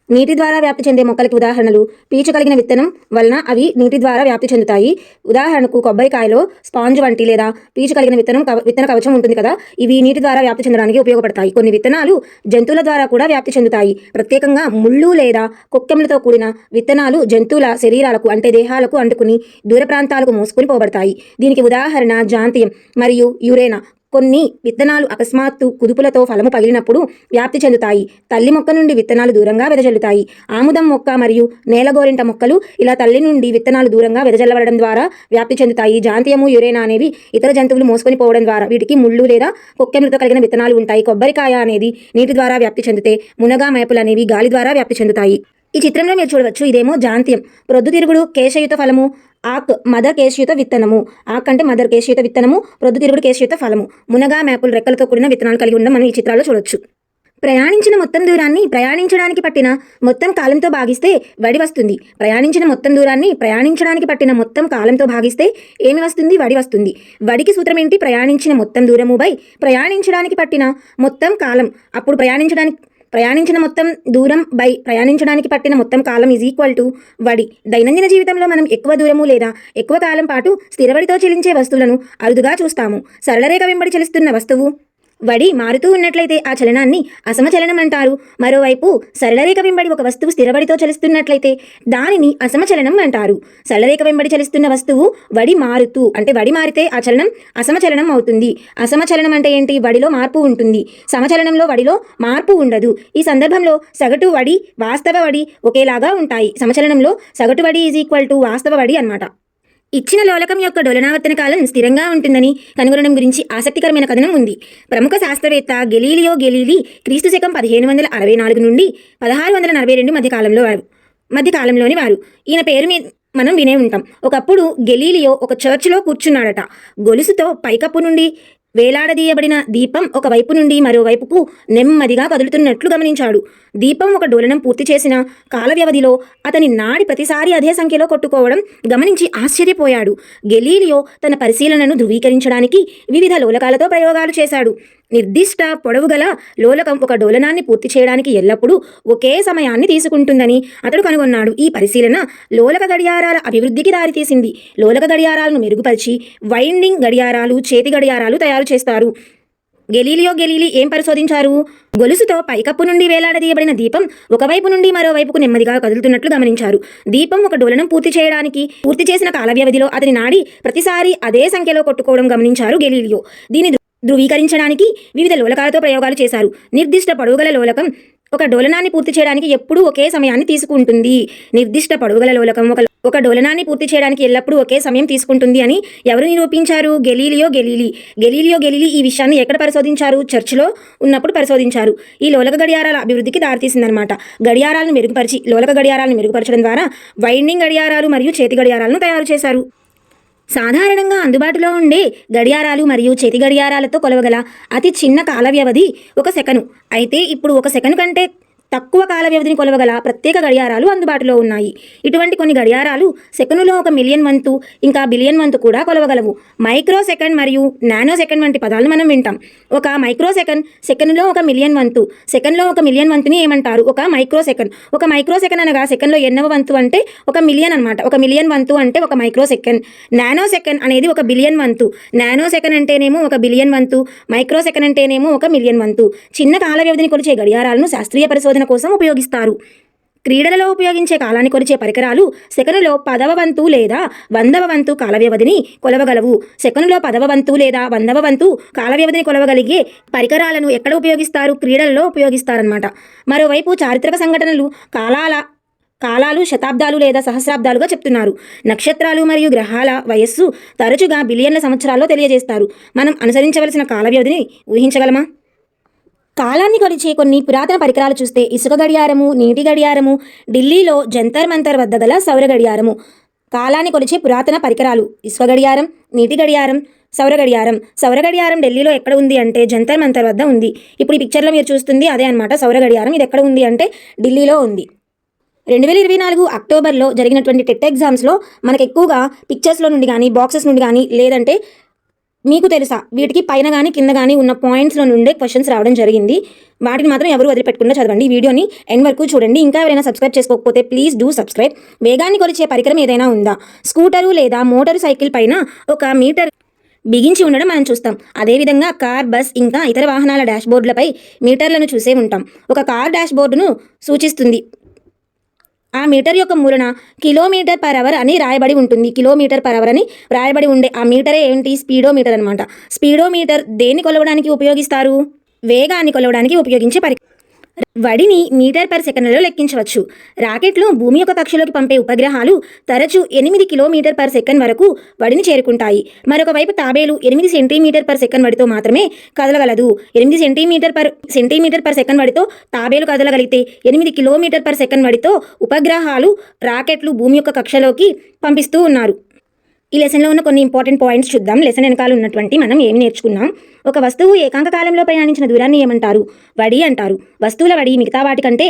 నీటి ద్వారా వ్యాప్తి చెందే మొక్కలకి ఉదాహరణలు: పీచు కలిగిన విత్తనం వలన అవి నీటి ద్వారా వ్యాప్తి చెందుతాయి. ఉదాహరణకు కొబ్బరికాయలో స్పాంజ్ వంటి లేదా పీచు కలిగిన విత్తన కవచం ఉంటుంది కదా, ఇవి నీటి ద్వారా వ్యాప్తి చెందడానికి ఉపయోగపడతాయి. కొన్ని విత్తనాలు జంతువుల ద్వారా కూడా వ్యాప్తి చెందుతాయి. ప్రత్యేకంగా ముళ్ళు లేదా కొక్కెములతో కూడిన విత్తనాలు జంతువుల శరీరాలకు అంటే దేహాలకు అంటుకుని దూర ప్రాంతాలకు మోసుకొని పోబడతాయి. దీనికి ఉదాహరణ జాంతియం మరియు యురేనా. కొన్ని విత్తనాలు అకస్మాత్తు కుదుపులతో ఫలము పగిలినప్పుడు వ్యాప్తి చెందుతాయి. తల్లి మొక్క నుండి విత్తనాలు దూరంగా వెదజల్లుతాయి. ఆముదం మొక్క మరియు నేలగోరింట మొక్కలు ఇలా తల్లి నుండి విత్తనాలు దూరంగా వెదజల్లబడడం ద్వారా వ్యాప్తి చెందుతాయి. జాంతియము, యురేనా అనేవి ఇతర జంతువులు మోసుకొని పోవడం ద్వారా. వీటికి ముళ్ళు లేదా కొక్కెములతో కలిగిన విత్తనాలు ఉంటాయి. కొబ్బరికాయ అనేది నీటి ద్వారా వ్యాప్తి చెందితే మునగ, మేపులు అనేవి గాలి ద్వారా వ్యాప్తి చెందుతాయి. ఈ చిత్రంలో మీరు చూడవచ్చు, ఇదేమో జాంతియం. ప్రొద్దుతిరుగుడు కేశయుత ఫలము. ఆక్ మదర్ కేశయుత విత్తనము. ఆక్ అంటే మదర్ కేశయుత విత్తనము, ప్రొద్దుతిరుగుడు కేశయుత ఫలము. మునగ, మేపుల్ రెక్కలతో కూడిన విత్తనాలు కలిగి ఉండడం మనం ఈ చిత్రాల్లో చూడొచ్చు. ప్రయాణించిన మొత్తం దూరాన్ని ప్రయాణించడానికి పట్టిన మొత్తం కాలంతో భాగిస్తే వడి వస్తుంది. ప్రయాణించిన మొత్తం దూరాన్ని ప్రయాణించడానికి పట్టిన మొత్తం కాలంతో భాగిస్తే ఏమి వస్తుంది? వడి వస్తుంది. వడికి సూత్రం ఏంటి? ప్రయాణించిన మొత్తం దూరము బై ప్రయాణించడానికి పట్టిన మొత్తం కాలం. అప్పుడు ప్రయాణించిన మొత్తం దూరం బై ప్రయాణించడానికి పట్టిన మొత్తం కాలం ఈజ్ ఈక్వల్ టు వడి. దైనందిన జీవితంలో మనం ఎక్కువ దూరము లేదా ఎక్కువ కాలం పాటు స్థిరవడితో చెలించే వస్తువులను అరుదుగా చూస్తాము. సరళరేఖ వెంబడి చలిస్తున్న వస్తువు వడి మారుతూ ఉన్నట్లయితే ఆ చలనాన్ని అసమచలనం అంటారు. మరోవైపు సరళరేఖ వెంబడి ఒక వస్తువు స్థిరవడితో చలిస్తున్నట్లయితే దానిని అసమచలనం అంటారు. సరళరేఖ వెంబడి చలిస్తున్న వస్తువు వడి మారితే ఆ చలనం అసమచలనం అవుతుంది. అసమచలనం అంటే ఏంటి? వడిలో మార్పు ఉంటుంది. సమచలనంలో వడిలో మార్పు ఉండదు. ఈ సందర్భంలో సగటు వడి, వాస్తవ వడి ఒకేలాగా ఉంటాయి. సమచలనంలో సగటు వడి ఈజ్ ఈక్వల్ టు వాస్తవ వడి అన్నమాట. ఇచ్చిన లోలకం యొక్క డోలనావర్తన కాలం స్థిరంగా ఉంటుందని కనుగొనడం గురించి ఆసక్తికరమైన కథనం ఉంది. ప్రముఖ శాస్త్రవేత్త గెలీలియో గెలీలీ క్రీస్తు శకం 1564 నుండి 1642 మధ్యకాలంలోని వారు. ఈయన పేరు మనం వినే ఉంటాం. ఒకప్పుడు గెలీలియో ఒక చర్చిలో కూర్చున్నాడట. గొలుసుతో పైకప్పు నుండి వేలాడదీయబడిన దీపం ఒక వైపు నుండి మరోవైపుకు నెమ్మదిగా కదులుతున్నట్లు గమనించాడు. దీపం ఒక డోలనం పూర్తి చేసిన కాల వ్యవధిలో అతని నాడి ప్రతిసారి అదే సంఖ్యలో కొట్టుకోవడం గమనించి ఆశ్చర్యపోయాడు. గెలీలియో తన పరిశీలనను ధృవీకరించడానికి వివిధ లోలకాలతో ప్రయోగాలు చేశాడు. నిర్దిష్ట పొడవు గల లోలకం ఒక డోలనాన్ని పూర్తి చేయడానికి ఎల్లప్పుడూ ఒకే సమయాన్ని తీసుకుంటుందని అతడు కనుగొన్నాడు. ఈ పరిశీలన లోలక గడియారాల అభివృద్ధికి దారితీసింది. లోలక గడియారాలను మెరుగుపరిచి వైండింగ్ గడియారాలు, చేతి గడియారాలు తయారు చేస్తారు. గెలీలీ ఏం పరిశోధించారు? గొలుసుతో పైకప్పు నుండి వేలాడదీయబడిన దీపం ఒకవైపు నుండి మరోవైపుకు నెమ్మదిగా కదులుతున్నట్లు గమనించారు. దీపం ఒక డోలనం పూర్తి చేసిన కాల వ్యవధిలో అతని నాడి ప్రతిసారి అదే సంఖ్యలో కొట్టుకోవడం గమనించారు గెలీలియో. దీన్ని ధృవీకరించడానికి వివిధ లోలకాలతో ప్రయోగాలు చేశారు. నిర్దిష్ట పొడవుగల లోలకం ఒక డోలనాన్ని పూర్తి చేయడానికి ఎప్పుడూ ఒకే సమయాన్ని తీసుకుంటుంది. నిర్దిష్ట పొడవుగల లోలకం ఒక డోలనాన్ని పూర్తి చేయడానికి ఎల్లప్పుడూ ఒకే సమయం తీసుకుంటుంది అని ఎవరు నిరూపించారు? గెలీలియో గెలీలీ ఈ విషయాన్ని ఎక్కడ పరిశోధించారు? చర్చిలో ఉన్నప్పుడు పరిశోధించారు. ఈ లోలక గడియారాల అభివృద్ధికి దారితీసిందనమాట. లోలక గడియారాలను మెరుగుపరచడం ద్వారా వైండింగ్ గడియారాలు మరియు చేతి గడియారాలను తయారు చేశారు. సాధారణంగా అందుబాటులో ఉండే గడియారాలు మరియు చేతి గడియారాలతో కొలవగల అతి చిన్న కాల వ్యవధి 1 సెకను. అయితే ఇప్పుడు 1 సెకను కంటే తక్కువ కాల వ్యవధిని కొలవగల ప్రత్యేక గడియారాలు అందుబాటులో ఉన్నాయి. ఇటువంటి కొన్ని గడియారాలు సెకనులో 1 మిలియన్ వంతు ఇంకా బిలియన్ వంతు కూడా కొలవగలవు. మైక్రో సెకండ్ మరియు నానో సెకండ్ వంటి పదాలను మనం వింటాం. ఒక మైక్రో సెకనులో 1 మిలియన్ వంతు, సెకన్లో 1 మిలియన్ వంతుని ఏమంటారు? ఒక మైక్రో సెకండ్ అనగా సెకన్లో ఎన్నవ వంతు అంటే 1 మిలియన్ అనమాట. 1 మిలియన్ వంతు అంటే 1 మైక్రో సెకండ్. నానో సెకండ్ అనేది 1 బిలియన్ వంతు. నానో సెకండ్ అంటేనేమో 1 బిలియన్ వంతు, మైక్రో సెకండ్ అంటేనేమో 1 మిలియన్ వంతు. చిన్న కాల వ్యవధిని కొలిచే గడియారాలను శాస్త్రీయ పరిశోధన కోసం ఉపయోగిస్తారు. క్రీడలలో ఉపయోగించే కాలాన్ని కొలిచే పరికరాలు సెకనులో 10వ వంతు లేదా 100వ వంతు కాల వ్యవధిని కొలవగలవు. సెకనులో 10వ వంతు లేదా 100వ వంతు కాల వ్యవధిని కొలవగలిగే పరికరాలను ఎక్కడ ఉపయోగిస్తారు? క్రీడలలో ఉపయోగిస్తారన్నమాట. మరోవైపు చారిత్రక సంఘటనలు, కాలాల కాలాలు శతాబ్దాలు లేదా సహస్రాబ్దాలుగా చెప్తున్నారు. నక్షత్రాలు మరియు గ్రహాల వయస్సు తరచుగా బిలియన్ల సంవత్సరాల్లో తెలియజేస్తారు. మనం అనుసరించవలసిన కాల వ్యవధిని ఊహించగలమా? కాలాన్ని కొలిచే కొన్ని పురాతన పరికరాలు చూస్తే ఇసుక గడియారము, నీటి గడియారము, ఢిల్లీలో జంతర్ మంతర్ వద్ద గల సౌర గడియారము. కాలాన్ని కొలిచే పురాతన పరికరాలు ఇసుక గడియారం, నీటి గడియారం, సౌర గడియారం. సౌర గడియారం ఢిల్లీలో ఎక్కడ ఉంది అంటే జంతర్ మంతర్ వద్ద ఉంది. ఇప్పుడు ఈ పిక్చర్లో మీరు చూస్తుంది అదే అనమాట సౌర గడియారం. ఇది ఎక్కడ ఉంది అంటే ఢిల్లీలో ఉంది. 2024 అక్టోబర్లో జరిగినటువంటి టెట్ ఎగ్జామ్స్లో మనకు ఎక్కువగా పిక్చర్స్లో నుండి కానీ బాక్సెస్ నుండి కానీ లేదంటే మీకు తెలుసా వీటికి పైన కానీ కింద కానీ ఉన్న పాయింట్స్లో నుండే క్వశ్చన్స్ రావడం జరిగింది. వాటిని మాత్రం ఎవరు వదిలిపెట్టకుండా చదవండి. వీడియోని ఎండ్ వరకు చూడండి. ఇంకా ఎవరైనా సబ్స్క్రైబ్ చేసుకోకపోతే ప్లీజ్ డూ సబ్స్క్రైబ్. వేగాన్ని కొలిచే పరికరం ఏదైనా ఉందా? స్కూటరు లేదా మోటారు సైకిల్ పైన ఒక మీటర్ బిగించి ఉండడం మనం చూస్తాం. అదేవిధంగా కార్, బస్ ఇంకా ఇతర వాహనాల డాష్ బోర్డులపై మీటర్లను చూసే ఉంటాం. ఒక కార్ డాష్ బోర్డును సూచిస్తుంది. ఆ మీటర్ యొక్క మూలన కిలోమీటర్ పర్ అవర్ అని రాయబడి ఉంటుంది. కిలోమీటర్ పర్ అవర్ అని రాయబడి ఉండే ఆ మీటరే ఏంటి? స్పీడోమీటర్ అనమాట. స్పీడోమీటర్ దేన్ని కొలవడానికి ఉపయోగిస్తారు? వేగాన్ని కొలవడానికి ఉపయోగించే వడిని మీటర్ పర్ సెకండ్లలో లెక్కించవచ్చు. రాకెట్లు భూమి యొక్క కక్షలోకి పంపే ఉపగ్రహాలు తరచూ 8 కిలోమీటర్ పర్ సెకండ్ వరకు వడిని చేరుకుంటాయి. మరొక వైపు తాబేలు 8 సెంటీమీటర్ పర్ సెకండ్ వడితో మాత్రమే కదలగలదు. 8 సెంటీమీటర్ పర్ సెకండ్ వడితో తాబేలు కదలగలిగితే 8 కిలోమీటర్ పర్ సెకండ్ వడితో ఉపగ్రహాలు, రాకెట్లు భూమి యొక్క కక్షలోకి పంపిస్తూ ఉన్నారు. ఈ లెసన్లో ఉన్న కొన్ని ఇంపార్టెంట్ పాయింట్స్ చూద్దాం. లెసన్ వెనకాల ఉన్నటువంటి మనం ఏమి నేర్చుకున్నాం? ఒక వస్తువు ఏకాంక కాలంలో ప్రయాణించిన దూరాన్ని ఏమంటారు? వడి అంటారు. వస్తువుల వడి మిగతా వాటికంటే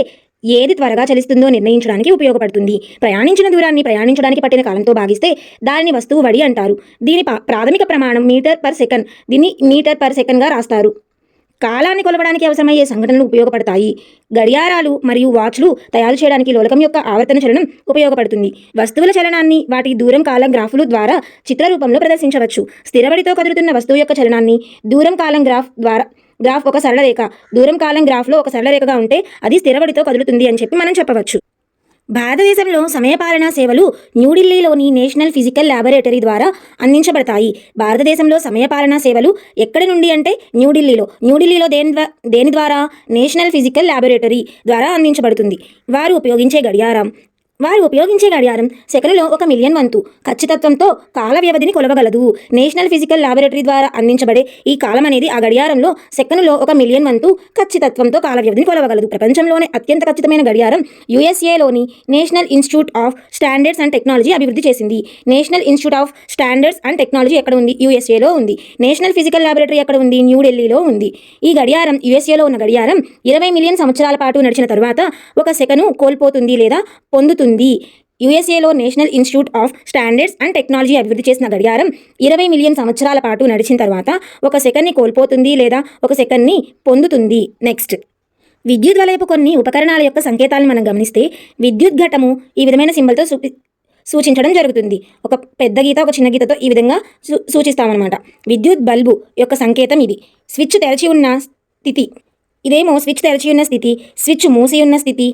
ఏది త్వరగా చలిస్తుందో నిర్ణయించడానికి ఉపయోగపడుతుంది. ప్రయాణించిన దూరాన్ని ప్రయాణించడానికి పట్టిన కాలంతో భాగిస్తే దానిని వస్తువు వడి అంటారు. దీని ప్రాథమిక ప్రమాణం మీటర్ పర్ సెకండ్. దీన్ని మీటర్ పర్ సెకండ్గా రాస్తారు. కాలాన్ని కొలవడానికి అవసరమయ్యే సంఘటనలు ఉపయోగపడతాయి. గడియారాలు మరియు వాచ్లు తయారు చేయడానికి లోలకం యొక్క ఆవర్తన చలనం ఉపయోగపడుతుంది. వస్తువుల చలనాన్ని వాటి దూరం కాలం గ్రాఫులు ద్వారా చిత్రరూపంలో ప్రదర్శించవచ్చు. స్థిరబడితో కదులుతున్న వస్తువు యొక్క చలనాన్ని దూరం కాలం గ్రాఫ్ ఒక సరళ రేఖ. దూరం కాలం గ్రాఫ్లో ఒక సరళ రేఖగా ఉంటే అది స్థిరబడితో కదులుతుంది అని చెప్పి మనం చెప్పవచ్చు. భారతదేశంలో సమయపాలనా సేవలు న్యూఢిల్లీలోని నేషనల్ ఫిజికల్ ల్యాబొరేటరీ ద్వారా అందించబడతాయి. భారతదేశంలో సమయపాలనా సేవలు ఎక్కడి నుండి అంటే న్యూఢిల్లీలో దేని ద్వారా? నేషనల్ ఫిజికల్ ల్యాబొరేటరీ ద్వారా అందించబడుతుంది. వారు ఉపయోగించే గడియారం సెకనులో 1 మిలియన్ వంతు ఖచ్చితత్వంతో కాల వ్యవధిని కొలవగలదు. నేషనల్ ఫిజికల్ ల్యాబొరేటరీ ద్వారా అందించబడే ఈ కాలం అనేది ఆ గడియారంలో సెకనులో 1 మిలియన్ వంతు ఖచ్చితత్వంతో కాల వ్యవధిని కొలవగలదు. ప్రపంచంలోనే అత్యంత ఖచ్చితమైన గడియారం యుఎస్ఏలోని National Institute of Standards and Technology అభివృద్ధి చేసింది. National Institute of Standards and Technology ఎక్కడ ఉంది? యుఎస్ఏలో ఉంది. నేషనల్ ఫిజికల్ ల్యాబొరేటరీ ఎక్కడ ఉంది? న్యూఢిల్లీలో ఉంది. ఈ గడియారం యుఎస్ఏలో ఉన్న గడియారం 20 మిలియన్ సంవత్సరాల పాటు నడిచిన తరువాత 1 సెకను కోల్పోతుంది లేదా పొందుతుంది. యుఎస్ఏలో National Institute of Standards and Technology అభివృద్ధి చేసిన గడియారం 20 మిలియన్ సంవత్సరాల పాటు నడిచిన తర్వాత 1 సెకన్ని కోల్పోతుంది లేదా 1 సెకన్ని పొందుతుంది. నెక్స్ట్, విద్యుత్ వలయపు కొన్ని ఉపకరణాల యొక్క సంకేతాలను మనం గమనిస్తే విద్యుత్ ఘటము ఈ విధమైన సింబల్తో సూచించడం జరుగుతుంది. ఒక పెద్ద గీత, ఒక చిన్న గీతతో ఈ విధంగా సూచిస్తామన్నమాట. విద్యుత్ బల్బు యొక్క సంకేతం ఇది. స్విచ్ తెరచి ఉన్న స్థితి, ఇదేమో స్విచ్ తెరచి ఉన్న స్థితి. స్విచ్ మూసి ఉన్న స్థితి.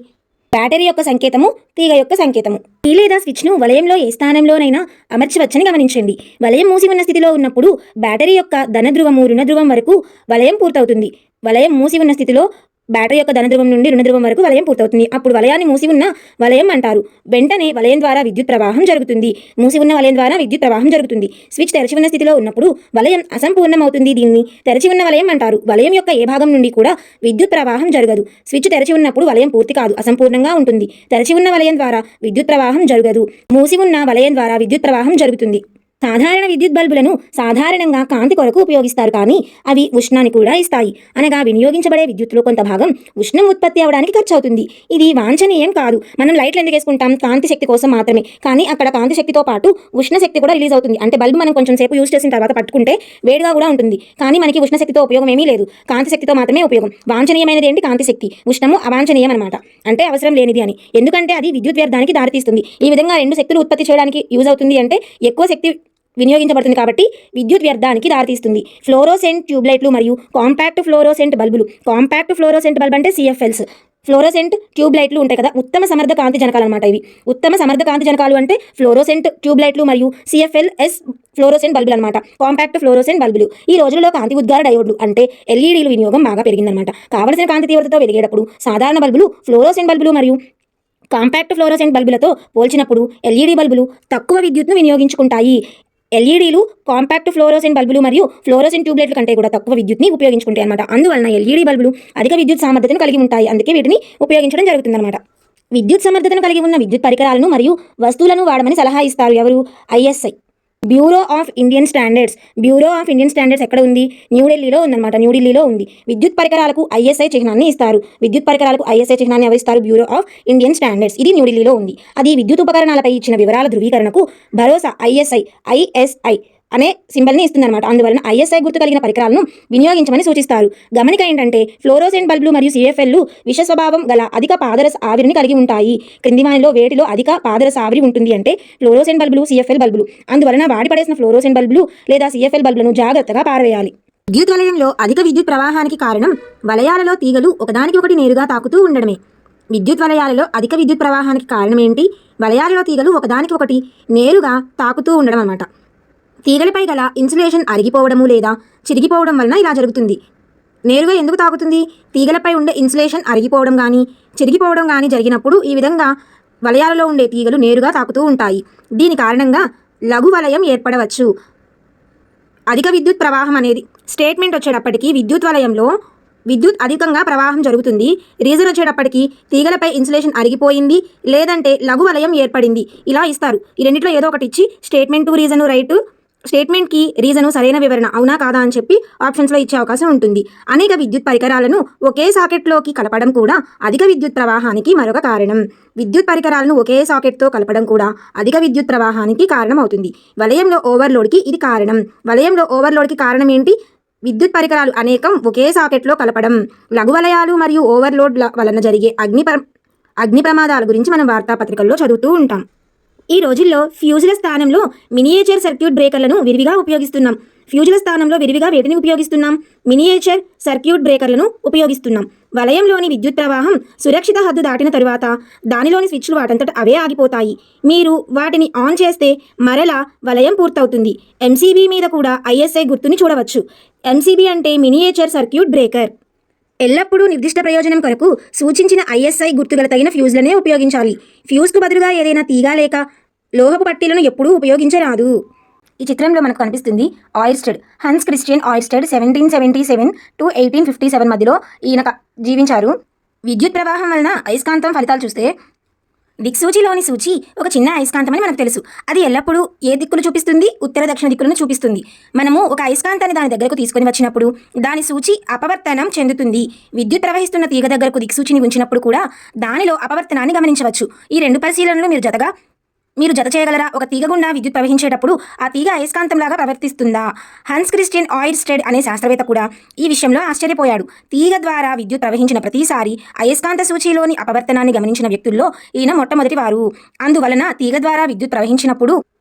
బ్యాటరీ యొక్క సంకేతము తీగ యొక్క సంకేతము. ఈ లేదా స్విచ్ను వలయంలో ఏ స్థానంలోనైనా అమర్చవచ్చని గమనించండి. వలయం మూసి ఉన్న స్థితిలో ఉన్నప్పుడు బ్యాటరీ యొక్క ధన ధ్రువము రుణ ధ్రువం వరకు వలయం పూర్తవుతుంది. వలయం మూసి ఉన్న స్థితిలో బ్యాటరీ యొక్క ధన ధ్రువం నుండి రుణ ధ్రువం వరకు వలయం పూర్తవుతుంది. అప్పుడు వలయాన్ని మూసి ఉన్న వలయం అంటారు. వెంటనే వలయం ద్వారా విద్యుత్ ప్రవాహం జరుగుతుంది. మూసి ఉన్న వలయం ద్వారా విద్యుత్ ప్రవాహం జరుగుతుంది. స్విచ్ తెరచి ఉన్న స్థితిలో ఉన్నప్పుడు వలయం అసంపూర్ణమవుతుంది. దీన్ని తెరచి ఉన్న వలయం అంటారు. వలయం యొక్క ఏ భాగం నుండి కూడా విద్యుత్ ప్రవాహం జరగదు. స్విచ్ తెరచి ఉన్నప్పుడు వలయం పూర్తి కాదు, అసంపూర్ణంగా ఉంటుంది. తెరచి ఉన్న వలయం ద్వారా విద్యుత్ ప్రవాహం జరగదు. మూసి ఉన్న వలయం ద్వారా విద్యుత్ ప్రవాహం జరుగుతుంది. సాధారణ విద్యుత్ బల్బులను సాధారణంగా కాంతి కొరకు ఉపయోగిస్తారు, కానీ అవి ఉష్ణాన్ని కూడా ఇస్తాయి. అనగా వినియోగించబడే విద్యుత్తులో కొంత భాగం ఉష్ణం ఉత్పత్తి అవడానికి ఖర్చు అవుతుంది. ఇది వాంఛనీయం కాదు. మనం లైట్లు ఎందుకు వేసుకుంటాం? కాంతి శక్తి కోసం మాత్రమే. కానీ అక్కడ కాంతి శక్తితో పాటు ఉష్ణ శక్తి కూడా రిలీజ్ అవుతుంది. అంటే బల్బు మనం కొంచెం సేపు యూజ్ చేసిన తర్వాత పట్టుకుంటే వేడిగా కూడా ఉంటుంది. కానీ మనకి ఉష్ణ శక్తితో ఉపయోగం ఏమీ లేదు. కాంతి శక్తితో మాత్రమే ఉపయోగం. వాంఛనీయమైనది ఏంటి? కాంతి శక్తి. ఉష్ణము అవాంఛనీయం అనమాట. అంటే అవసరం లేనిది అని. ఎందుకంటే అది విద్యుత్ వ్యర్థానికి దారితీస్తుంది. ఈ విధంగా 2 శక్తులు ఉత్పత్తి చేయడానికి యూజ్ అవుతుంది అంటే ఎక్కువ శక్తి వినియోగించబడుతుంది కాబట్టి విద్యుత్ వ్యర్థానికి దారితీస్తుంది. ఫ్లోరోసెంట్ ట్యూబ్లైట్లు మరియు కాంపాక్ట్ ఫ్లోరోసెంట్ బల్బులు. కాంపాక్ట్ ఫ్లోరోసెంట్ బల్బ్ అంటే CFLs. ఫ్లోరోసెంట్ ట్యూబ్లైట్లు ఉంటాయి కదా, ఉత్తమ సమర్థ కాంతి జనకాలు అనమాట. ఇవి ఉత్తమ సమర్థ కాంతి జనకాలు అంటే ఫ్లోరోసెంట్ ట్యూబ్లైట్లు మరియు CFLs ఫ్లోరోసెంట్ బల్బులు అనమాట. కాంపాక్ట్ ఫ్లోరోసెంట్ బల్బులు. ఈ రోజులలో కాంతి ఉద్గార డయోడ్లు అంటే LEDలు వినియోగం బాగా పెరిగిందనమాట. కావలసిన కాంతి తీవ్రతతో వెలిగేటప్పుడు సాధారణ బల్బులు, ఫ్లోరోసెంట్ బల్బులు మరియు కాంపాక్ట్ ఫ్లోరోసెంట్ బల్బులతో పోల్చినప్పుడు ఎల్ఈడి బల్బులు తక్కువ విద్యుత్ను వినియోగించుకుంటాయి. ఎల్ఈడీలు కాంపాక్ట్ ఫ్లోరోసెంట్ బల్బులు మరియు ఫ్లోరోసెంట్ ట్యూబ్లైట్ల కంటే కూడా తక్కువ విద్యుత్ని ఉపయోగించుకుంటాయి అనమాట. అందువలన ఎల్ఈడి బల్బులు అధిక విద్యుత్ సామర్థ్యతను కలిగి ఉంటాయి. అందుకే వీటిని ఉపయోగించడం జరుగుతుందన్నమాట. విద్యుత్ సమర్థతను కలిగి ఉన్న విద్యుత్ పరికరాలను మరియు వస్తువులను వాడమని సలహా ఇస్తారు ఎవరు? ISI, bureau of Indian standards. Bureau of Indian standards ఎక్కడ ఉంది? న్యూఢిల్లీలో ఉందన్నమాట. న్యూఢిల్లీలో ఉంది. విద్యుత్ పరికరాలకు ఐఎస్ఐ చిహ్నాన్ని ఇస్తారు. విద్యుత్ పరికరాలకు ఐఎస్ఐ చిహ్నాన్ని ఎవరు ఇస్తారు? Bureau of Indian standards. ఇది న్యూఢిల్లీలో ఉంది. అది విద్యుత్ ఉపకరణాలపై ఇచ్చిన వివరాల ధృవీకరణకు భరోసా ఐఎస్ఐ అనే సింబల్ని ఇస్తుందన్నమాట. అందువలన ఐఎస్ఐ గుర్తు కలిగిన పరికరాలను వినియోగించమని సూచిస్తారు. గమనిక ఏంటంటే ఫ్లోరోసెంట్ బల్బులు మరియు సిఎఫ్ఎల్లు విష స్వభావం గల అధిక పాదరస ఆవిరిని కలిగి ఉంటాయి. క్రింది వానిలో వేటిలో అధిక పాదరస ఆవిరి ఉంటుంది అంటే ఫ్లోరోసెంట్ బల్బులు, సిఎఫ్ఎల్ బల్బులు. అందువలన వాడిపడేసిన ఫ్లోరోసెంట్ బల్బులు లేదా సిఎఫ్ఎల్ బల్బులను జాగ్రత్తగా పారవేయాలి. విద్యుత్ వలయంలో అధిక విద్యుత్ ప్రవాహానికి కారణం వలయాలలో తీగలు ఒకదానికి ఒకటి నేరుగా తాకుతూ ఉండడమే. విద్యుత్ వలయాలలో అధిక విద్యుత్ ప్రవాహానికి కారణం ఏంటి? వలయాలలో తీగలు ఒకదానికి ఒకటి నేరుగా తాకుతూ ఉండడం అన్నమాట. తీగలపై గల ఇన్సులేషన్ అరిగిపోవడము లేదా చిరిగిపోవడం వలన ఇలా జరుగుతుంది. నేరుగా ఎందుకు తాకుతుంది? తీగలపై ఉండే ఇన్సులేషన్ అరిగిపోవడం కానీ చిరిగిపోవడం కానీ జరిగినప్పుడు ఈ విధంగా వలయాలలో ఉండే తీగలు నేరుగా తాకుతూ ఉంటాయి. దీని కారణంగా లఘు వలయం ఏర్పడవచ్చు. అధిక విద్యుత్ ప్రవాహం అనేది స్టేట్మెంట్ వచ్చేటప్పటికి విద్యుత్ వలయంలో విద్యుత్ అధికంగా ప్రవాహం జరుగుతుంది. రీజన్ వచ్చేటప్పటికి తీగలపై ఇన్సులేషన్ అరిగిపోయింది లేదంటే లఘు వలయం ఏర్పడింది. ఇలా ఇస్తారు. ఈ రెండిట్లో ఏదో ఒకటి ఇచ్చి స్టేట్మెంటు రీజను రైట్, స్టేట్మెంట్కి రీజను సరైన వివరణ అవునా కాదా అని చెప్పి ఆప్షన్స్లో ఇచ్చే అవకాశం ఉంటుంది. అనేక విద్యుత్ పరికరాలను ఒకే సాకెట్లోకి కలపడం కూడా అధిక విద్యుత్ ప్రవాహానికి మరొక కారణం. విద్యుత్ పరికరాలను ఒకే సాకెట్తో కలపడం కూడా అధిక విద్యుత్ ప్రవాహానికి కారణం అవుతుంది. వలయంలో ఓవర్లోడ్కి ఇది కారణం. వలయంలో ఓవర్లోడ్కి కారణం ఏంటి? విద్యుత్ పరికరాలు అనేకం ఒకే సాకెట్లో కలపడం. లఘు వలయాలు మరియు ఓవర్లోడ్ వలన జరిగే అగ్ని ప్రమాదాల గురించి మనం వార్తాపత్రికల్లో చదువుతూ ఉంటాం. ఈ రోజుల్లో ఫ్యూజుల స్థానంలో మినియేచర్ సర్క్యూట్ బ్రేకర్లను విరివిగా ఉపయోగిస్తున్నాం. ఫ్యూజుల స్థానంలో విరివిగా వేటిని ఉపయోగిస్తున్నాం? Miniature circuit బ్రేకర్లను ఉపయోగిస్తున్నాం. వలయంలోని విద్యుత్ ప్రవాహం సురక్షిత హద్దు దాటిన తరువాత దానిలోని స్విచ్లు వాటంతట అవే ఆగిపోతాయి. మీరు వాటిని ఆన్ చేస్తే మరలా వలయం పూర్తవుతుంది. ఎంసీబీ మీద కూడా ఐఎస్ఐ గుర్తుని చూడవచ్చు. ఎంసీబీ అంటే మినియేచర్ సర్క్యూట్ బ్రేకర్. ఎల్లప్పుడూ నిర్దిష్ట ప్రయోజనం కొరకు సూచించిన ఐఎస్ఐ గుర్తుగల తగిన ఫ్యూజ్లనే ఉపయోగించాలి. ఫ్యూజ్కు బదులుగా ఏదైనా తీగ లేక లోహపు పట్టీలను ఎప్పుడూ ఉపయోగించరాదు. ఈ చిత్రంలో మనకు కనిపిస్తుంది ఆయిర్స్టెడ్, హన్స్ క్రిస్టియన్ ఆయిర్స్టెడ్ 1777 to 1857 మధ్యలో ఈయన జీవించారు. విద్యుత్ ప్రవాహం వలన అయస్కాంతం ఫలితాలు చూస్తే దిక్సూచిలోని సూచి ఒక చిన్న అయస్కాంతం అని మనకు తెలుసు. అది ఎల్లప్పుడూ ఏ దిక్కులు చూపిస్తుంది? ఉత్తర దక్షిణ దిక్కులను చూపిస్తుంది. మనము ఒక అయస్కాంతాన్ని దాని దగ్గరకు తీసుకొని వచ్చినప్పుడు దాని సూచి అపవర్తనం చెందుతుంది. విద్యుత్ ప్రవహిస్తున్న తీగ దగ్గరకు దిక్సూచిని ఉంచినప్పుడు కూడా దానిలో అపవర్తనాన్ని గమనించవచ్చు. ఈ రెండు పరిశీలనలు మీరు జత చేయగలరా? ఒక తీగ గుండా విద్యుత్ ప్రవహించేటప్పుడు ఆ తీగ అయస్కాంతంలాగా ప్రవర్తిస్తుందా? హన్స్ క్రిస్టియన్ ఆయిర్స్టెడ్ అనే శాస్త్రవేత్త కూడా ఈ విషయంలో ఆశ్చర్యపోయాడు. తీగ ద్వారా విద్యుత్ ప్రవహించిన ప్రతిసారి అయస్కాంత సూచిలోని అపవర్తనాన్ని గమనించిన వ్యక్తుల్లో ఈయన మొట్టమొదటి వారు. అందువలన తీగ ద్వారా విద్యుత్ ప్రవహించినప్పుడు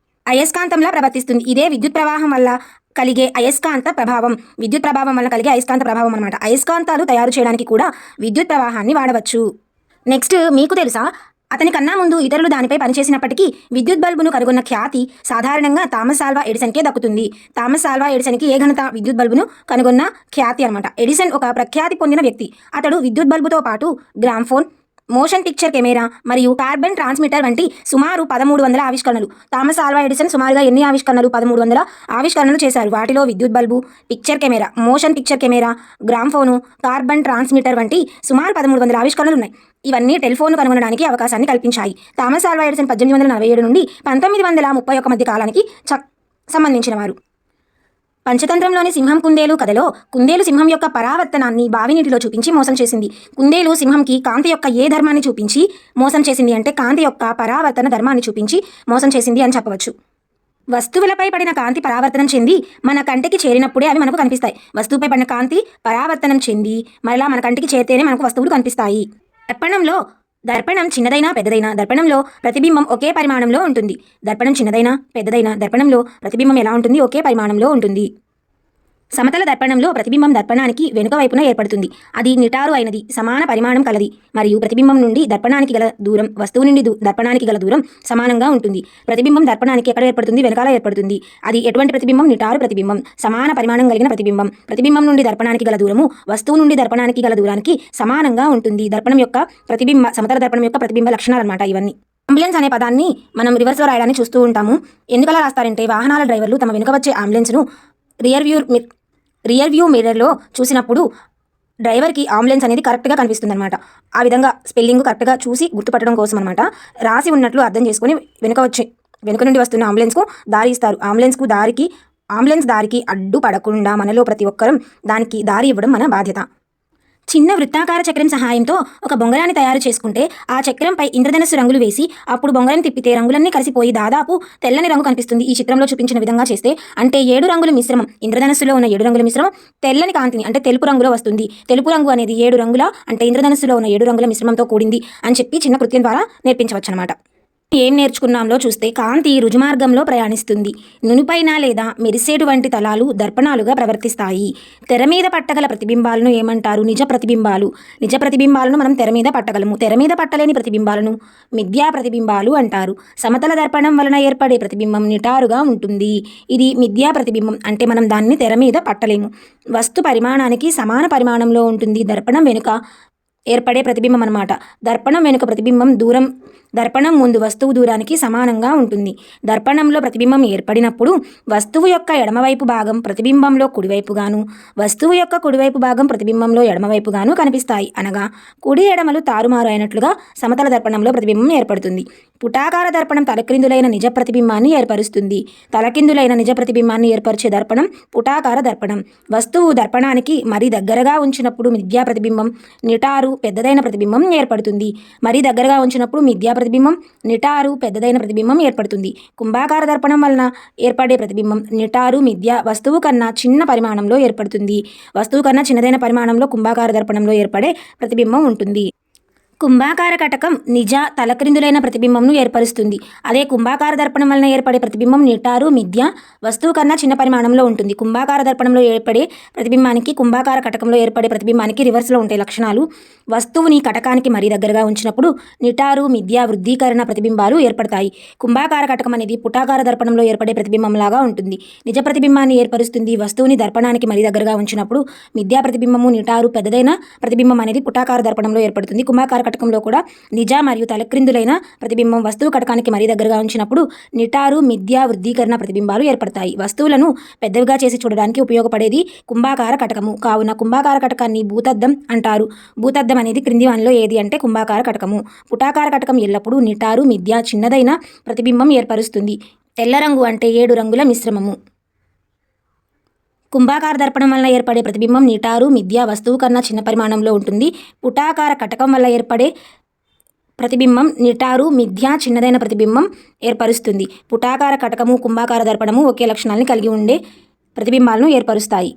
అయస్కాంతంలా ప్రవర్తిస్తుంది. ఇదే విద్యుత్ ప్రవాహం వల్ల కలిగే అయస్కాంత ప్రభావం. విద్యుత్ ప్రభావం వల్ల కలిగే అయస్కాంత ప్రభావం అన్నమాట. అయస్కాంతాలు తయారు చేయడానికి కూడా విద్యుత్ ప్రవాహాన్ని వాడవచ్చు. నెక్స్ట్, మీకు తెలుసా అతని కన్నా ముందు ఇతరులు దానిపై పనిచేసినప్పటికీ విద్యుత్ బల్బును కనుగొన్న ఖ్యాతి సాధారణంగా థామస్ ఆల్వా ఎడిసన్కే దక్కుతుంది. థామస్ ఆల్వా ఎడిసన్కి ఏ ఘనత? విద్యుత్ బల్బును కనుగొన్న ఖ్యాతి అనమాట. ఎడిసన్ ఒక ప్రఖ్యాతి పొందిన వ్యక్తి. అతడు విద్యుత్ బల్బుతో పాటు గ్రామ్ఫోన్, మోషన్ పిక్చర్ కెమెరా మరియు కార్బన్ ట్రాన్స్మిటర్ వంటి సుమారు 1300 ఆవిష్కరణలు. థామస్ ఆల్వా ఎడిసన్ సుమారుగా ఎన్ని ఆవిష్కరణలు? 1300 ఆవిష్కరణలు చేశారు. వాటిలో విద్యుత్ bulb, picture camera, motion picture camera, gramophone, carbon transmitter వంటి సుమారు 1300 ఆవిష్కరణలు ఉన్నాయి. ఇవన్నీ టెలిఫోన్ను కనుగొనడానికి అవకాశాన్ని కల్పించాయి. థామస్ ఆల్వా ఎడిసన్ 1847 నుండి 1931 మధ్య కాలానికి సంబంధించిన వారు. పంచతంత్రంలోని సింహం కుందేలు కథలో కుందేలు సింహం యొక్క పరావర్తనాన్ని బావినీటిలో చూపించి మోసం చేసింది. కుందేలు సింహంకి కాంతి యొక్క ఏ ధర్మాన్ని చూపించి మోసం చేసింది అంటే కాంతి యొక్క పరావర్తన ధర్మాన్ని చూపించి మోసం చేసింది అని చెప్పవచ్చు. వస్తువులపై పడిన కాంతి పరావర్తనం చెంది మన కంటికి చేరినప్పుడే అవి మనకు కనిపిస్తాయి. వస్తువుపై పడిన కాంతి పరావర్తనం చెంది మరలా మన కంటికి చేరితేనే మనకు వస్తువులు కనిపిస్తాయి. దర్పణం చిన్నదైనా పెద్దదైనా దర్పణంలో ప్రతిబింబం ఒకే పరిమాణంలో ఉంటుంది. దర్పణం చిన్నదైనా పెద్దదైనా దర్పణంలో ప్రతిబింబం ఎలా ఉంటుంది? ఒకే పరిమాణంలో ఉంటుంది. సమతల దర్పణంలో ప్రతిబింబం దర్పణానికి వెనుక వైపున ఏర్పడుతుంది. అది నిటారు అయినది, సమాన పరిమాణం కలది మరియు ప్రతిబింబం నుండి దర్పణానికి గల దూరం వస్తువు నుండి దర్పణానికి గల దూరం సమానంగా ఉంటుంది. ప్రతిబింబం దర్పణానికి ఎక్కడ ఏర్పడుతుంది? వెనకాల ఏర్పడుతుంది. అది ఎటువంటి ప్రతిబింబం? నిటారు ప్రతిబింబం, సమాన పరిమాణం కలిగిన ప్రతిబింబం. ప్రతిబింబం నుండి దర్పణానికి గల దూరము వస్తువు నుండి దర్పణానికి గల దూరానికి సమానంగా ఉంటుంది. దర్పణం యొక్క సమతల దర్పణం యొక్క ప్రతిబింబ లక్షణాలు అన్నమాట ఇవన్నీ. అంబులెన్స్ అనే పదాన్ని మనం రివర్స్లో రాయడాన్ని చూస్తూ ఉంటాము. ఎందుకలా రాస్తారంటే వాహనాల డ్రైవర్లు తమ వెనుక వచ్చే అంబులెన్స్ను రియర్ వ్యూ మిర్రర్లో చూసినప్పుడు డ్రైవర్కి అంబులెన్స్ అనేది కరెక్ట్గా కనిపిస్తుంది అనమాట. ఆ విధంగా స్పెల్లింగ్ కరెక్ట్గా చూసి గుర్తుపట్టడం కోసం అనమాట. రాసి ఉన్నట్లు అర్థం చేసుకుని వెనుక నుండి వస్తున్న అంబులెన్స్కు దారి ఇస్తారు. అంబులెన్స్ దారికి అడ్డు పడకుండా మనలో ప్రతి ఒక్కరం దానికి దారి ఇవ్వడం మన బాధ్యత. చిన్న వృత్తాకార చక్రం సహాయంతో ఒక బొంగరాన్ని తయారు చేసుకుంటే ఆ చక్రంపై ఇంద్రధనస్సు రంగులు వేసి అప్పుడు బొంగరం తిప్పితే రంగులన్నీ కలిసిపోయి దాదాపు తెల్లని రంగు కనిపిస్తుంది. ఈ చిత్రంలో చూపించిన విధంగా చేస్తే అంటే 7 రంగుల మిశ్రమం, ఇంద్రధనస్సులో ఉన్న 7 రంగుల మిశ్రమం తెల్లని కాంతిని అంటే తెలుపు రంగులో వస్తుంది. తెలుపు రంగు అనేది 7 రంగుల అంటే ఇంద్రధనస్సులో ఉన్న 7 రంగుల మిశ్రమంతో కూడింది అని చెప్పి చిన్న కృత్యం ద్వారా నేర్పించవచ్చు అనమాట. ఏం నేర్చుకున్నాంలో చూస్తే కాంతి రుజుమార్గంలో ప్రయాణిస్తుంది. నునుపైన లేదా మెరిసేటువంటి తలాలు దర్పణాలుగా ప్రవర్తిస్తాయి. తెర మీద పట్టగల ప్రతిబింబాలను ఏమంటారు? నిజ ప్రతిబింబాలు. నిజ ప్రతిబింబాలను మనం తెర మీద పట్టగలము. తెర మీద పట్టలేని ప్రతిబింబాలను మిథ్యా ప్రతిబింబాలు అంటారు. సమతల దర్పణం వలన ఏర్పడే ప్రతిబింబం నిటారుగా ఉంటుంది. ఇది మిథ్యా ప్రతిబింబం అంటే మనం దాన్ని తెర మీద పట్టలేము. వస్తు పరిమాణానికి సమాన పరిమాణంలో ఉంటుంది. దర్పణం వెనుక ఏర్పడే ప్రతిబింబం అన్నమాట. దర్పణం వెనుక ప్రతిబింబం దూరం దర్పణం ముందు వస్తువు దూరానికి సమానంగా ఉంటుంది. దర్పణంలో ప్రతిబింబం ఏర్పడినప్పుడు వస్తువు యొక్క ఎడమవైపు భాగం ప్రతిబింబంలో కుడివైపుగాను, వస్తువు యొక్క కుడివైపు భాగం ప్రతిబింబంలో ఎడమవైపుగాను కనిపిస్తాయి. అనగా కుడి ఎడమలు తారుమారు అయినట్లుగా సమతల దర్పణంలో ప్రతిబింబం ఏర్పడుతుంది. పుటాకార దర్పణం తలక్రిందులైన నిజ ప్రతిబింబాన్ని ఏర్పరుస్తుంది. తలకిందులైన నిజ ప్రతిబింబాన్ని ఏర్పరిచే దర్పణం పుటాకార దర్పణం. వస్తువు దర్పణానికి మరీ దగ్గరగా ఉంచినప్పుడు మిథ్యా ప్రతిబింబం, నిటారు పెద్దదైన ప్రతిబింబం ఏర్పడుతుంది. మరీ దగ్గరగా ఉంచినప్పుడు మిథ్యా ప్రతిబింబం, నిటారు పెద్దదైన ప్రతిబింబం ఏర్పడుతుంది. కుంభాకార దర్పణం వలన ఏర్పడే ప్రతిబింబం నిటారు మిథ్య వస్తువు కన్నా చిన్న పరిమాణంలో ఏర్పడుతుంది. వస్తువు కన్నా చిన్నదైన పరిమాణంలో కుంభాకార దర్పణంలో ఏర్పడే ప్రతిబింబం ఉంటుంది. కుంభాకార కటకం నిజ తలక్రిందులైన ప్రతిబింబంను ఏర్పరుస్తుంది. అదే కుంభాకార దర్పణం వలన ఏర్పడే ప్రతిబింబం నిటారు మిథ్య వస్తువు కన్నా చిన్న పరిమాణంలో ఉంటుంది. కుంభాకార దర్పణంలో ఏర్పడే ప్రతిబింబానికి కుంభాకార కటకంలో ఏర్పడే ప్రతిబింబానికి రివర్స్లో ఉంటాయి లక్షణాలు. వస్తువుని కటకానికి మరీ దగ్గరగా ఉంచినప్పుడు నిటారు మిథ్య వృద్ధీకరణ ప్రతిబింబాలు ఏర్పడతాయి. కుంభాకార కటకం అనేది పుటాకార దర్పణంలో ఏర్పడే ప్రతిబింబంలాగా ఉంటుంది. నిజ ప్రతిబింబాన్ని ఏర్పరుస్తుంది. వస్తువుని దర్పణానికి మరీ దగ్గరగా ఉంచినప్పుడు మిథ్యా ప్రతిబింబము, నిటారు పెద్దదైన ప్రతిబింబం అనేది పుటాకార దర్పణంలో ఏర్పడుతుంది. కుంభాకార కటకంలో కూడా నిజ మరియు తలక్రిందులైన ప్రతిబింబం వస్తువు కటకానికి మరీ దగ్గరగా ఉంచినప్పుడు నిటారు మిథ్యా వృద్ధీకరణ ప్రతిబింబాలు ఏర్పడతాయి. వస్తువులను పెద్దవిగా చేసి చూడడానికి ఉపయోగపడేది కుంభాకార కటకము. కావున కుంభాకార కటకాన్ని భూతద్దం అంటారు. భూతద్దం అనేది క్రింది వానిలో ఏది అంటే కుంభాకార కటకము. పుటాకార కటకం ఎల్లప్పుడూ నిటారు మిథ్యా చిన్నదైన ప్రతిబింబం ఏర్పరుస్తుంది. తెల్ల రంగు అంటే 7 రంగుల మిశ్రమము. కుంభాకార దర్పణం వలన ఏర్పడే ప్రతిబింబం నిటారు మిథ్యా వస్తువు కన్నా చిన్న పరిమాణంలో ఉంటుంది. పుటాకార కటకం వల్ల ఏర్పడే ప్రతిబింబం నిటారు మిథ్యా చిన్నదైన ప్రతిబింబం ఏర్పరుస్తుంది. పుటాకార కటకము, కుంభాకార దర్పణము ఒకే లక్షణాలను కలిగి ఉండే ప్రతిబింబాలను ఏర్పరుస్తాయి.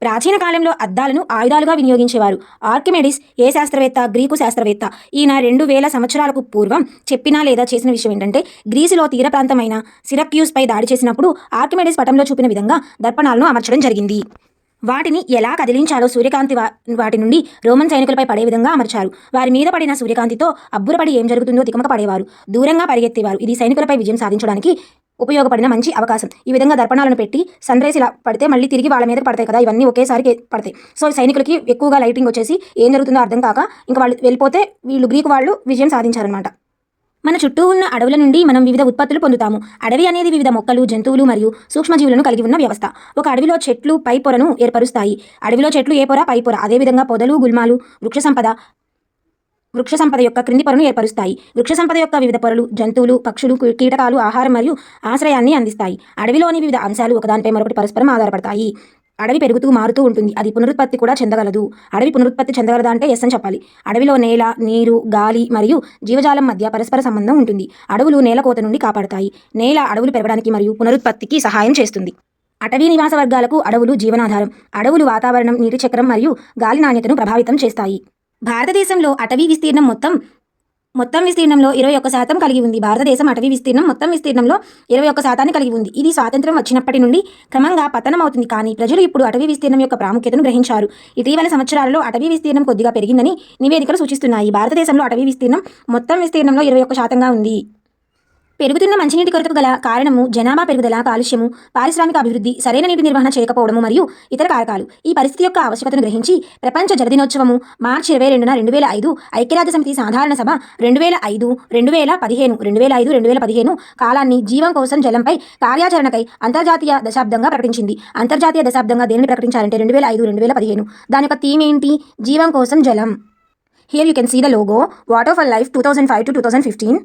ప్రాచీన కాలంలో అద్దాలను ఆయుధాలుగా వినియోగించేవారు. ఆర్కిమెడిస్ ఏ శాస్త్రవేత్త? గ్రీకు శాస్త్రవేత్త. ఈయన 2000 సంవత్సరాలకు పూర్వం చెప్పిన లేదా చేసిన విషయం ఏంటంటే గ్రీసులో తీర ప్రాంతమైన సిరక్యూస్పై దాడి చేసినప్పుడు ఆర్కిమెడిస్ పటంలో చూపిన విధంగా దర్పణాలను అమర్చడం జరిగింది. వాటిని ఎలా కదిలించాలో సూర్యకాంతి వాటి నుండి రోమన్ సైనికులపై పడే విధంగా అమర్చారు. వారి మీద పడిన సూర్యకాంతితో అబ్బురపడి ఏం జరుగుతుందో తికమక పడేవారు. దూరంగా పరిగెత్తేవారు. ఇది సైనికులపై విజయం సాధించడానికి ఉపయోగపడిన మంచి అవకాశం. ఈ విధంగా దర్పణాలను పెట్టి సన్ రైస్ ఇలా పడితే మళ్ళీ తిరిగి వాళ్ళ మీద పడతాయి కదా, ఇవన్నీ ఒకేసారి పడతాయి. సో సైనికులకి ఎక్కువగా లైటింగ్ వచ్చేసి ఏం జరుగుతుందో అర్థం కాక ఇంకా వాళ్ళు వెళ్ళిపోతే వీళ్ళు గ్రీకు వాళ్ళు విజయం సాధించారనమాట. మన చుట్టూ ఉన్న అడవుల నుండి మనం వివిధ ఉత్పత్తులు పొందుతాము. అడవి అనేది వివిధ మొక్కలు, జంతువులు మరియు సూక్ష్మజీవులను కలిగి ఉన్న వ్యవస్థ. ఒక అడవిలో చెట్లు పై పొరను ఏర్పరుస్తాయి. అడవిలో చెట్లు ఏ పొర? పై పొర. అదేవిధంగా పొదలు, గుల్మాలు వృక్ష సంపద యొక్క క్రింది పొరను ఏర్పరుస్తాయి. వృక్ష సంపద యొక్క వివిధ పొరలు జంతువులు, పక్షులు, కీటకాలు ఆహారం మరియు ఆశ్రయాన్ని అందిస్తాయి. అడవిలోని వివిధ అంశాలు ఒకదానిపై మరొకటి పరస్పరం ఆధారపడతాయి. అడవి పెరుగుతూ మారుతూ ఉంటుంది. అది పునరుత్పత్తి కూడా చెందగలదు. అడవి పునరుత్పత్తి చెందగలదా అంటే ఎస్ అని చెప్పాలి. అడవిలో నేల, నీరు, గాలి మరియు జీవజాలం మధ్య పరస్పర సంబంధం ఉంటుంది. అడవులు నేల కోత నుండి కాపాడతాయి. నేల అడవులు పెరగడానికి మరియు పునరుత్పత్తికి సహాయం చేస్తుంది. అటవీ నివాస వర్గాలకు అడవులు జీవనాధారం. అడవులు వాతావరణం, నీటి చక్రం మరియు గాలి నాణ్యతను ప్రభావితం చేస్తాయి. భారతదేశంలో అటవీ విస్తీర్ణం మొత్తం మొత్తం విస్తీర్ణంలో 21% కలిగి ఉంది. భారతదేశం అటవీ విస్తీర్ణం మొత్తం విస్తీర్ణంలో 21% కలిగి ఉంది. ఇది స్వాతంత్ర్యం వచ్చినప్పటి నుండి క్రమంగా పతనం అవుతుంది, కానీ ప్రజలు ఇప్పుడు అటవీ విస్తీర్ణం యొక్క ప్రాముఖ్యతను గ్రహించారు. ఇటీవల సంవత్సరాలలో అటవీ విస్తీర్ణం కొద్దిగా పెరిగిందని నివేదికలు సూచిస్తున్నాయి. భారతదేశంలో అటవీ విస్తీర్ణం మొత్తం విస్తీర్ణంలో 21%గా ఉంది. పెరుగుతున్న మంచినీటి కొరతకు గల కారణము జనాభా పెరుగుదల, కాలుష్యము, పారిశ్రామిక అభివృద్ధి, సరైన నీటి నిర్వహణ చేయకపోవడము మరియు ఇతర కారకాలు. ఈ పరిస్థితి యొక్క ఆవశ్యకతను గ్రహించి ప్రపంచ జలదినోత్సవము మార్చి 22న 2005 ఐక్యరాజ్యసమితి సాధారణ సభ 2005, 2015, 2005-2015 కాలాన్ని జీవం కోసం జలంపై కార్యాచరణకై అంతర్జాతీయ దశాబ్దంగా ప్రకటించింది. అంతర్జాతీయ దశాబ్దంగా దేనిని ప్రకటించారంటే 2005-2015. దాని యొక్క థీమ్ ఏంటి? జీవం కోసం జలం. Here you can see the logo, water for life 2005 to 2015.